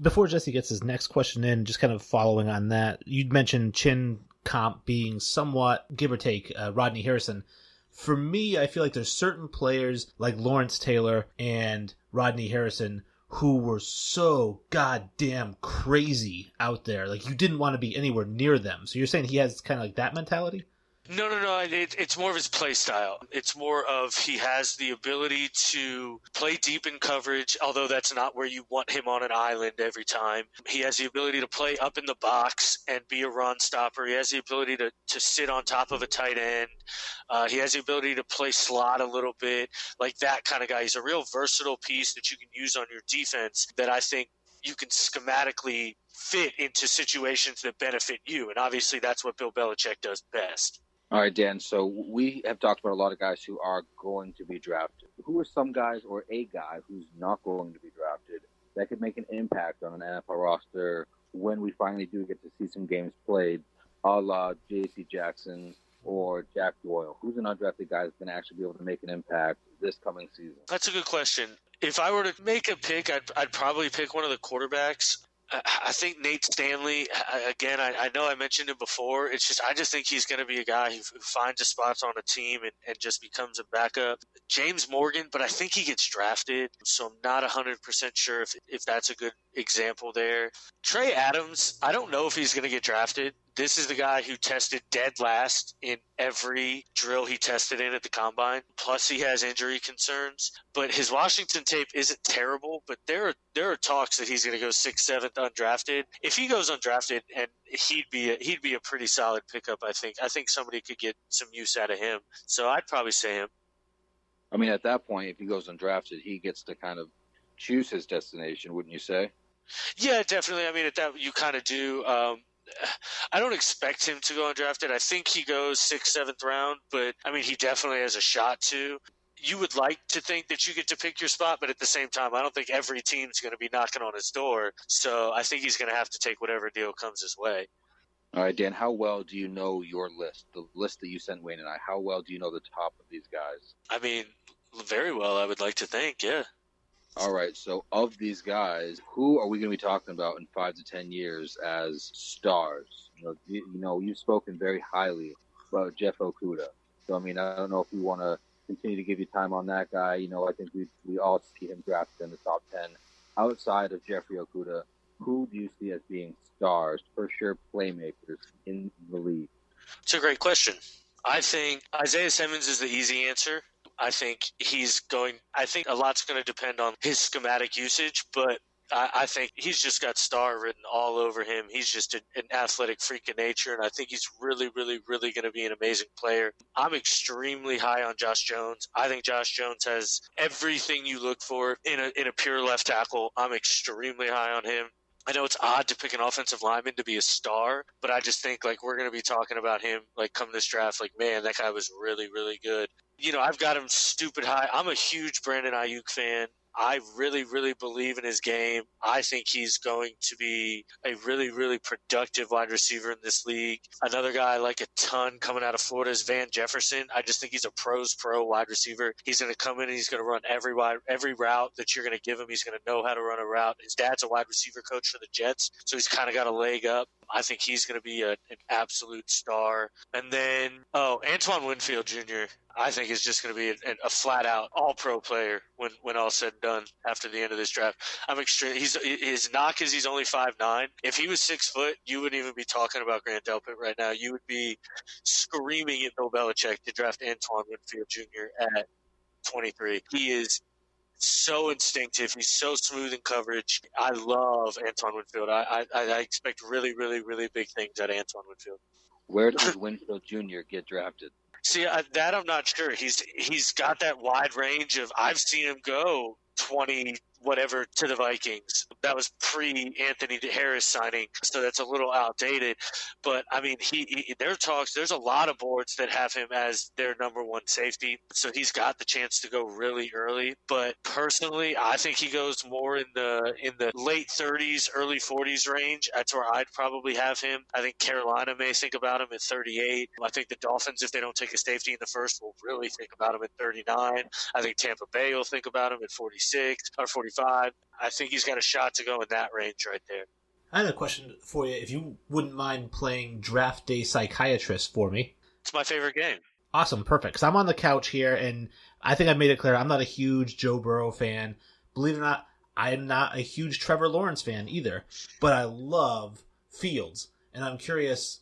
Before Jesse gets his next question in, just kind of following on that, you'd mentioned Chin comp being somewhat, give or take, Rodney Harrison. For me, I feel like there's certain players like Lawrence Taylor and Rodney Harrison who were so goddamn crazy out there. Like, you didn't want to be anywhere near them. So you're saying he has kind of like that mentality? No. It's more of his play style. It's more of he has the ability to play deep in coverage, although that's not where you want him on an island every time. He has the ability to play up in the box and be a run stopper. He has the ability to sit on top of a tight end. He has the ability to play slot a little bit, like that kind of guy. He's a real versatile piece that you can use on your defense that I think you can schematically fit into situations that benefit you. And obviously that's what Bill Belichick does best. All right, Dan. So we have talked about a lot of guys who are going to be drafted. Who are some guys or a guy who's not going to be drafted that could make an impact on an NFL roster when we finally do get to see some games played, a la J.C. Jackson or Jack Doyle? Who's an undrafted guy that's going to actually be able to make an impact this coming season? That's a good question. If I were to make a pick, I'd probably pick one of the quarterbacks. I think Nate Stanley, again, I know I mentioned him before. It's just I just think he's going to be a guy who finds a spot on a team and just becomes a backup. James Morgan, but I think he gets drafted, so I'm not 100% sure if that's a good example there. Trey Adams, I don't know if he's going to get drafted. This is the guy who tested dead last in every drill he tested in at the combine. Plus, he has injury concerns. But his Washington tape isn't terrible. But there are talks that he's going to go 6th, 7th undrafted. If he goes undrafted, and he'd be a pretty solid pickup. I think somebody could get some use out of him. So I'd probably say him. I mean, at that point, if he goes undrafted, he gets to kind of choose his destination, wouldn't you say? Yeah, definitely. I mean, at that you kind of do. I don't expect him to go undrafted. I think he goes 6th, 7th round, but I mean, he definitely has a shot to. You would like to think that you get to pick your spot, but at the same time, I don't think every team's going to be knocking on his door. So I think he's going to have to take whatever deal comes his way. All right, Dan, how well do you know your list, the list that you sent Wayne and I? How well do you know the top of these guys? I mean, very well, I would like to think, yeah. All right, so of these guys, who are we going to be talking about in 5 to 10 years as stars? You know, you've spoken very highly about Jeff Okudah. So, I mean, I don't know if we want to continue to give you time on that guy. You know, I think we all see him drafted in the top 10. Outside of Jeffrey Okudah, who do you see as being stars, for sure playmakers in the league? It's a great question. I think Isaiah Simmons is the easy answer. I think a lot's going to depend on his schematic usage, but I think he's just got star written all over him. He's just an athletic freak of nature, and I think he's really, really, really going to be an amazing player. I'm extremely high on Josh Jones. I think Josh Jones has everything you look for in a pure left tackle. I'm extremely high on him. I know it's odd to pick an offensive lineman to be a star, but I just think like we're going to be talking about him like come this draft. Like, man, that guy was really, really good. I've got him stupid high. I'm a huge Brandon Ayuk fan. I really, really believe in his game. I think he's going to be a really, really productive wide receiver in this league. Another guy I like a ton coming out of Florida is Van Jefferson. I just think he's a pro wide receiver. He's going to come in and he's going to run every route that you're going to give him. He's going to know how to run a route. His dad's a wide receiver coach for the Jets, so he's kind of got a leg up. I think he's going to be an absolute star. And then, Antoine Winfield Jr., I think is just going to be a flat-out all-pro player when all said and done after the end of this draft. His knock is he's only 5'9". If he was 6 foot, you wouldn't even be talking about Grant Delpit right now. You would be screaming at Bill Belichick to draft Antoine Winfield Jr. at 23. He is so instinctive. He's so smooth in coverage. I love Antoine Winfield. I expect really, really, really big things out of Antoine Winfield. Where does Winfield Jr. get drafted? See, that I'm not sure. He's got that wide range of – I've seen him go 20 whatever to the Vikings. That was pre-Anthony Harris signing, so that's a little outdated. But, I mean, there's a lot of boards that have him as their number one safety, so he's got the chance to go really early. But personally, I think he goes more in the late 30s, early 40s range. That's where I'd probably have him. I think Carolina may think about him at 38. I think the Dolphins, if they don't take a safety in the first, will really think about him at 39. I think Tampa Bay will think about him at 46 or 45. I think he's got a shot to go in that range right there. I had a question for you. If you wouldn't mind playing Draft Day Psychiatrist for me. It's my favorite game. Awesome, perfect. Because I'm on the couch here, and I think I made it clear I'm not a huge Joe Burrow fan. Believe it or not, I'm not a huge Trevor Lawrence fan either. But I love Fields, and I'm curious,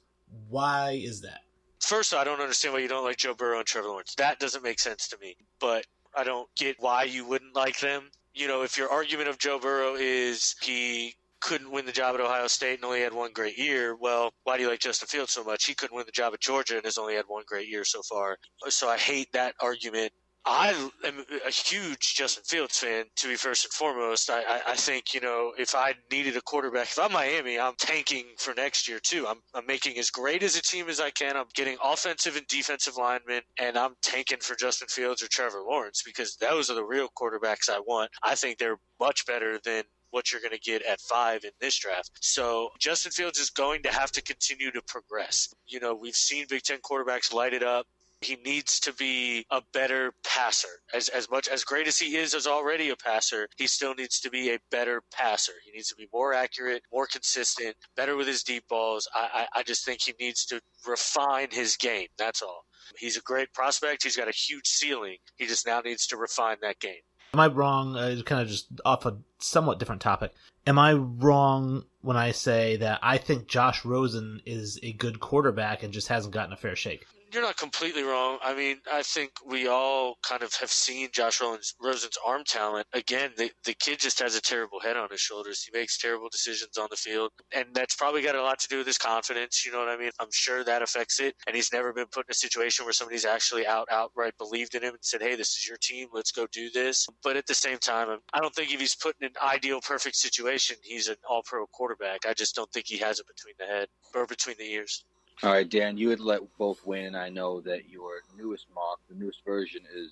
why is that? First, I don't understand why you don't like Joe Burrow and Trevor Lawrence. That doesn't make sense to me. But I don't get why you wouldn't like them. If your argument of Joe Burrow is he couldn't win the job at Ohio State and only had one great year, well, why do you like Justin Fields so much? He couldn't win the job at Georgia and has only had one great year so far. So I hate that argument. I am a huge Justin Fields fan, to be first and foremost. I think, if I needed a quarterback, if I'm Miami, I'm tanking for next year too. I'm making as great as a team as I can. I'm getting offensive and defensive linemen, and I'm tanking for Justin Fields or Trevor Lawrence because those are the real quarterbacks I want. I think they're much better than what you're going to get at 5 in this draft. So Justin Fields is going to have to continue to progress. We've seen Big Ten quarterbacks light it up. He needs to be a better passer. As much as great as he is as already a passer, he still needs to be a better passer. He needs to be more accurate, more consistent, better with his deep balls. I just think he needs to refine his game. That's all. He's a great prospect. He's got a huge ceiling. He just now needs to refine that game. Am I wrong, kind of just off a somewhat different topic, am I wrong when I say that I think Josh Rosen is a good quarterback and just hasn't gotten a fair shake? You're not completely wrong. I mean, I think we all kind of have seen Josh Rosen's arm talent. Again, the kid just has a terrible head on his shoulders. He makes terrible decisions on the field, and that's probably got a lot to do with his confidence. You know what I mean? I'm sure that affects it, and he's never been put in a situation where somebody's actually outright believed in him and said, hey, this is your team, let's go do this. But at the same time, I don't think if he's put in an ideal, perfect situation, he's an all-pro quarterback. I just don't think he has it between the head or between the ears. All right, Dan, you had let both Wayne and I know that your newest mock, the newest version, is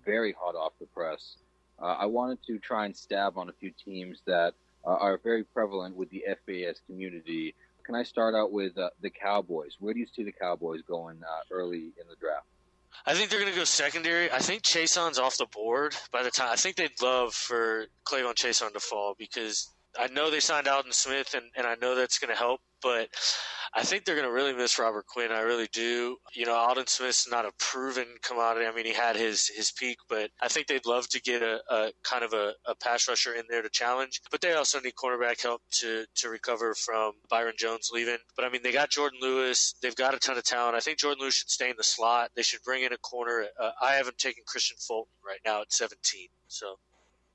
very hot off the press. I wanted to try and stab on a few teams that are very prevalent with the FBS community. Can I start out with the Cowboys? Where do you see the Cowboys going early in the draft? I think they're going to go secondary. I think Chaison's off the board by the time. I think they'd love for Clavon Chaisson to fall because I know they signed Alden Smith, and I know that's going to help, but I think they're going to really miss Robert Quinn. I really do. Alden Smith's not a proven commodity. I mean, he had his peak, but I think they'd love to get a kind of a pass rusher in there to challenge. But they also need cornerback help to recover from Byron Jones leaving. But, I mean, they got Jordan Lewis. They've got a ton of talent. I think Jordan Lewis should stay in the slot. They should bring in a corner. I haven't taken Christian Fulton right now at 17, so.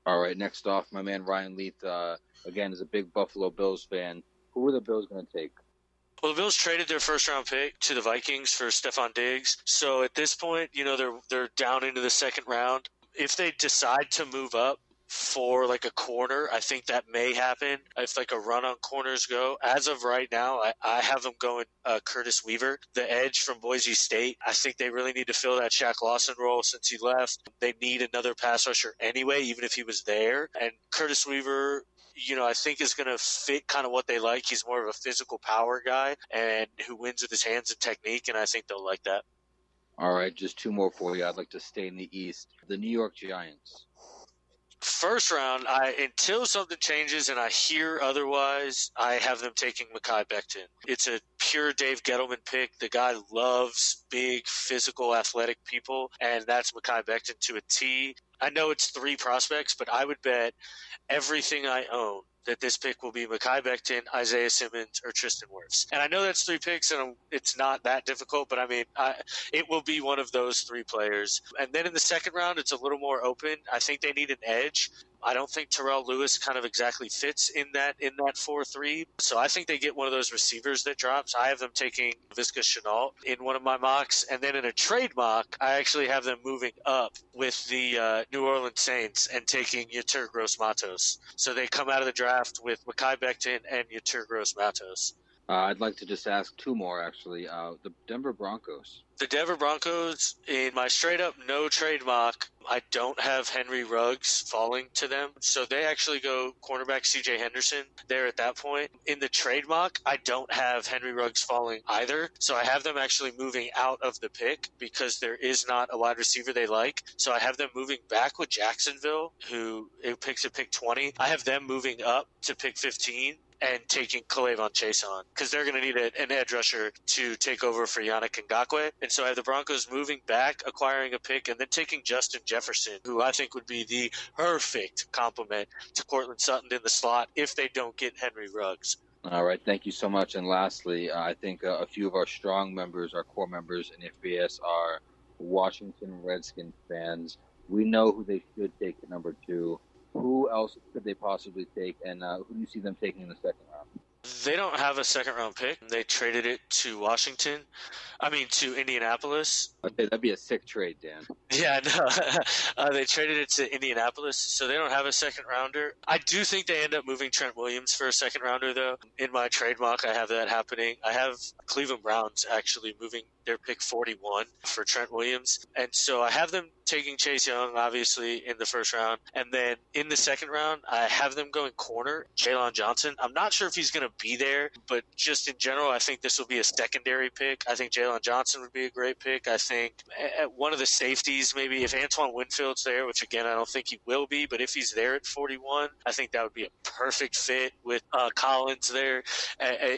All right, next off, my man Ryan Leith, again, is a big Buffalo Bills fan. Who are the Bills going to take? Well, the Bills traded their first-round pick to the Vikings for Stephon Diggs. So at this point, they're down into the second round. If they decide to move up for like a corner, I think that may happen if like a run on corners go. As of right now, I have them going Curtis Weaver, the edge from Boise State. I think they really need to fill that Shaq Lawson role since he left. They need another pass rusher anyway, even if he was there. And Curtis Weaver, I think is going to fit kind of what they like. He's more of a physical power guy and who wins with his hands and technique, and I think they'll like that. All right, just two more for you. I'd like to stay in the East. The New York Giants. First round, until something changes and I hear otherwise, I have them taking Mekhi Becton. It's a pure Dave Gettleman pick. The guy loves big, physical, athletic people, and that's Mekhi Becton to a T. I know it's 3 prospects, but I would bet everything I own that this pick will be Mekhi Becton, Isaiah Simmons, or Tristan Wirfs. And I know that's 3 picks, and it's not that difficult, but it will be one of those 3 players. And then in the second round, it's a little more open. I think they need an edge. I don't think Terrell Lewis kind of exactly fits in that 4-3. So I think they get one of those receivers that drops. I have them taking Visca Chenault in one of my mocks. And then in a trade mock, I actually have them moving up with the New Orleans Saints and taking Yetur Gross-Matos. So they come out of the draft with Mekhi Becton and Yetur Gross-Matos. I'd like to just ask 2 more, actually. The Denver Broncos. The Denver Broncos, in my straight-up no-trade mock, I don't have Henry Ruggs falling to them. So they actually go cornerback C.J. Henderson there at that point. In the trade mock, I don't have Henry Ruggs falling either. So I have them actually moving out of the pick because there is not a wide receiver they like. So I have them moving back with Jacksonville, who picks at pick 20. I have them moving up to pick 15. And taking K'Lavon Chaisson because they're going to need an edge rusher to take over for Yannick Ngakoue. And so I have the Broncos moving back, acquiring a pick, and then taking Justin Jefferson, who I think would be the perfect complement to Courtland Sutton in the slot if they don't get Henry Ruggs. All right, thank you so much. And lastly, I think a few of our strong members, our core members in FBS are Washington Redskins fans. We know who they should take at number 2. Who else could they possibly take, and who do you see them taking in the second round? They don't have a second-round pick. They traded it to to Indianapolis. Okay, that'd be a sick trade, Dan. Yeah, no. They traded it to Indianapolis, so they don't have a second-rounder. I do think they end up moving Trent Williams for a second-rounder, though. In my trade mock, I have that happening. I have Cleveland Browns actually moving their pick 41 for Trent Williams. And so I have them taking Chase Young, obviously, in the first round. And then in the second round, I have them going corner, Jalen Johnson. I'm not sure if he's going to be there, but just in general, I think this will be a secondary pick. I think Jalen Johnson would be a great pick. I think at one of the safeties, maybe if Antoine Winfield's there, which again, I don't think he will be, but if he's there at 41, I think that would be a perfect fit with Collins there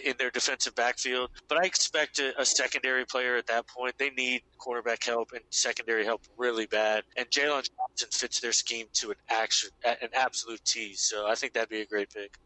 in their defensive backfield. But I expect a secondary player at that point. They need cornerback help and secondary help really bad. And Jalen Johnson fits their scheme to an absolute T. So I think that'd be a great pick.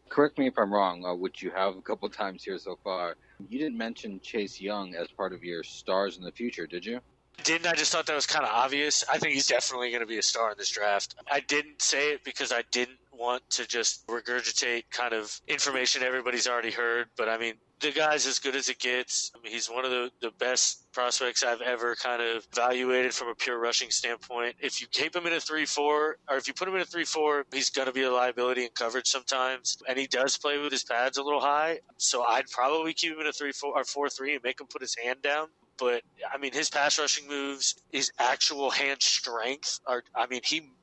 Correct me if I'm wrong, which you have a couple times here so far. You didn't mention Chase Young as part of your stars in the future, did you? Didn't. I just thought that was kind of obvious. I think he's definitely going to be a star in this draft. I didn't say it because I didn't want to just regurgitate kind of information everybody's already heard. But, I mean, the guy's as good as it gets. I mean, he's one of the best prospects I've ever kind of evaluated from a pure rushing standpoint. If you keep him in a 3-4, or if you put him in a 3-4, he's going to be a liability in coverage sometimes. And he does play with his pads a little high. So I'd probably keep him in a 3-4 or 4-3 and make him put his hand down. But, I mean, his pass rushing moves, his actual hand strength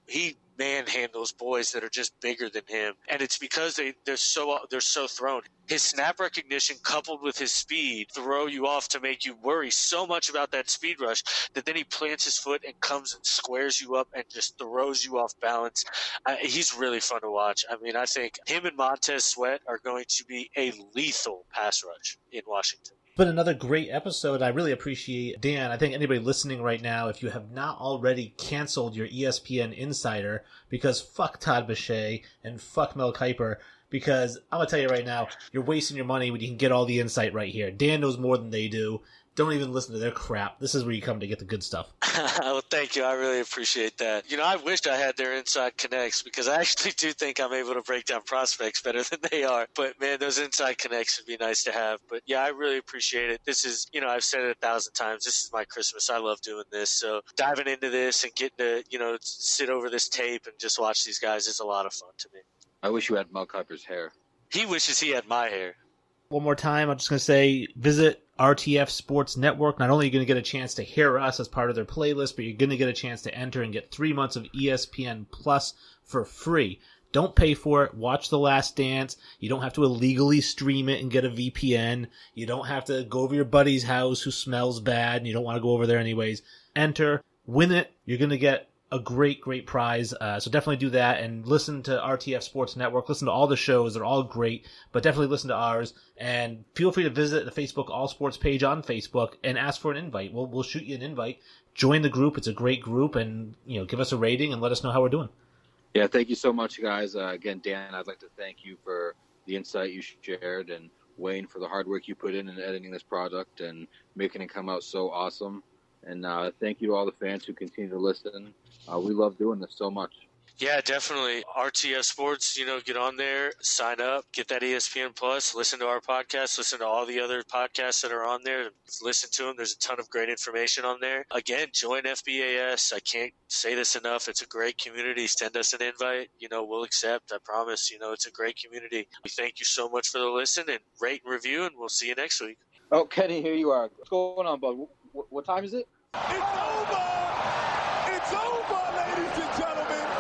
he manhandles boys that are just bigger than him. And it's because they're so thrown. His snap recognition coupled with his speed throw you off to make you worry so much about that speed rush that then he plants his foot and comes and squares you up and just throws you off balance. He's really fun to watch. I mean, I think him and Montez Sweat are going to be a lethal pass rush in Washington. Been another great episode. I really appreciate Dan. I think anybody listening right now, if you have not already canceled your ESPN Insider, because fuck Todd Boucher and fuck Mel Kiper, because I'm going to tell you right now, you're wasting your money when you can get all the insight right here. Dan knows more than they do. Don't even listen to their crap. This is where you come to get the good stuff. Well, thank you. I really appreciate that. I wish I had their inside connects because I actually do think I'm able to break down prospects better than they are. But, man, those inside connects would be nice to have. But, yeah, I really appreciate it. This is, I've said it 1,000 times. This is my Christmas. I love doing this. So diving into this and getting to, sit over this tape and just watch these guys is a lot of fun to me. I wish you had Mel Kiper's hair. He wishes he had my hair. One more time, I'm just going to say, visit RTF Sports Network. Not only are you going to get a chance to hear us as part of their playlist, but you're going to get a chance to enter and get 3 months of ESPN Plus for free. Don't pay for it. Watch The Last Dance. You don't have to illegally stream it and get a VPN. You don't have to go over your buddy's house who smells bad and you don't want to go over there anyways. Enter, win it. You're going to get a great, great prize. So definitely do that and listen to RTF Sports Network. Listen to all the shows. They're all great, but definitely listen to ours. And feel free to visit the Facebook All Sports page on Facebook and ask for an invite. We'll shoot you an invite. Join the group. It's a great group, and give us a rating and let us know how we're doing. Yeah, thank you so much, guys. Again, Dan, I'd like to thank you for the insight you shared, and Wayne for the hard work you put in editing this product and making it come out so awesome. And thank you to all the fans who continue to listen. We love doing this so much. Yeah, definitely. RTF Sports, get on there, sign up, get that ESPN Plus, listen to our podcast, listen to all the other podcasts that are on there, listen to them. There's a ton of great information on there. Again, join FBAS. I can't say this enough. It's a great community. Send us an invite. We'll accept. I promise. It's a great community. We thank you so much for the listen, and rate and review, and we'll see you next week. Oh, Kenny, here you are. What's going on, bud? What time is it? It's over! It's over, ladies and gentlemen!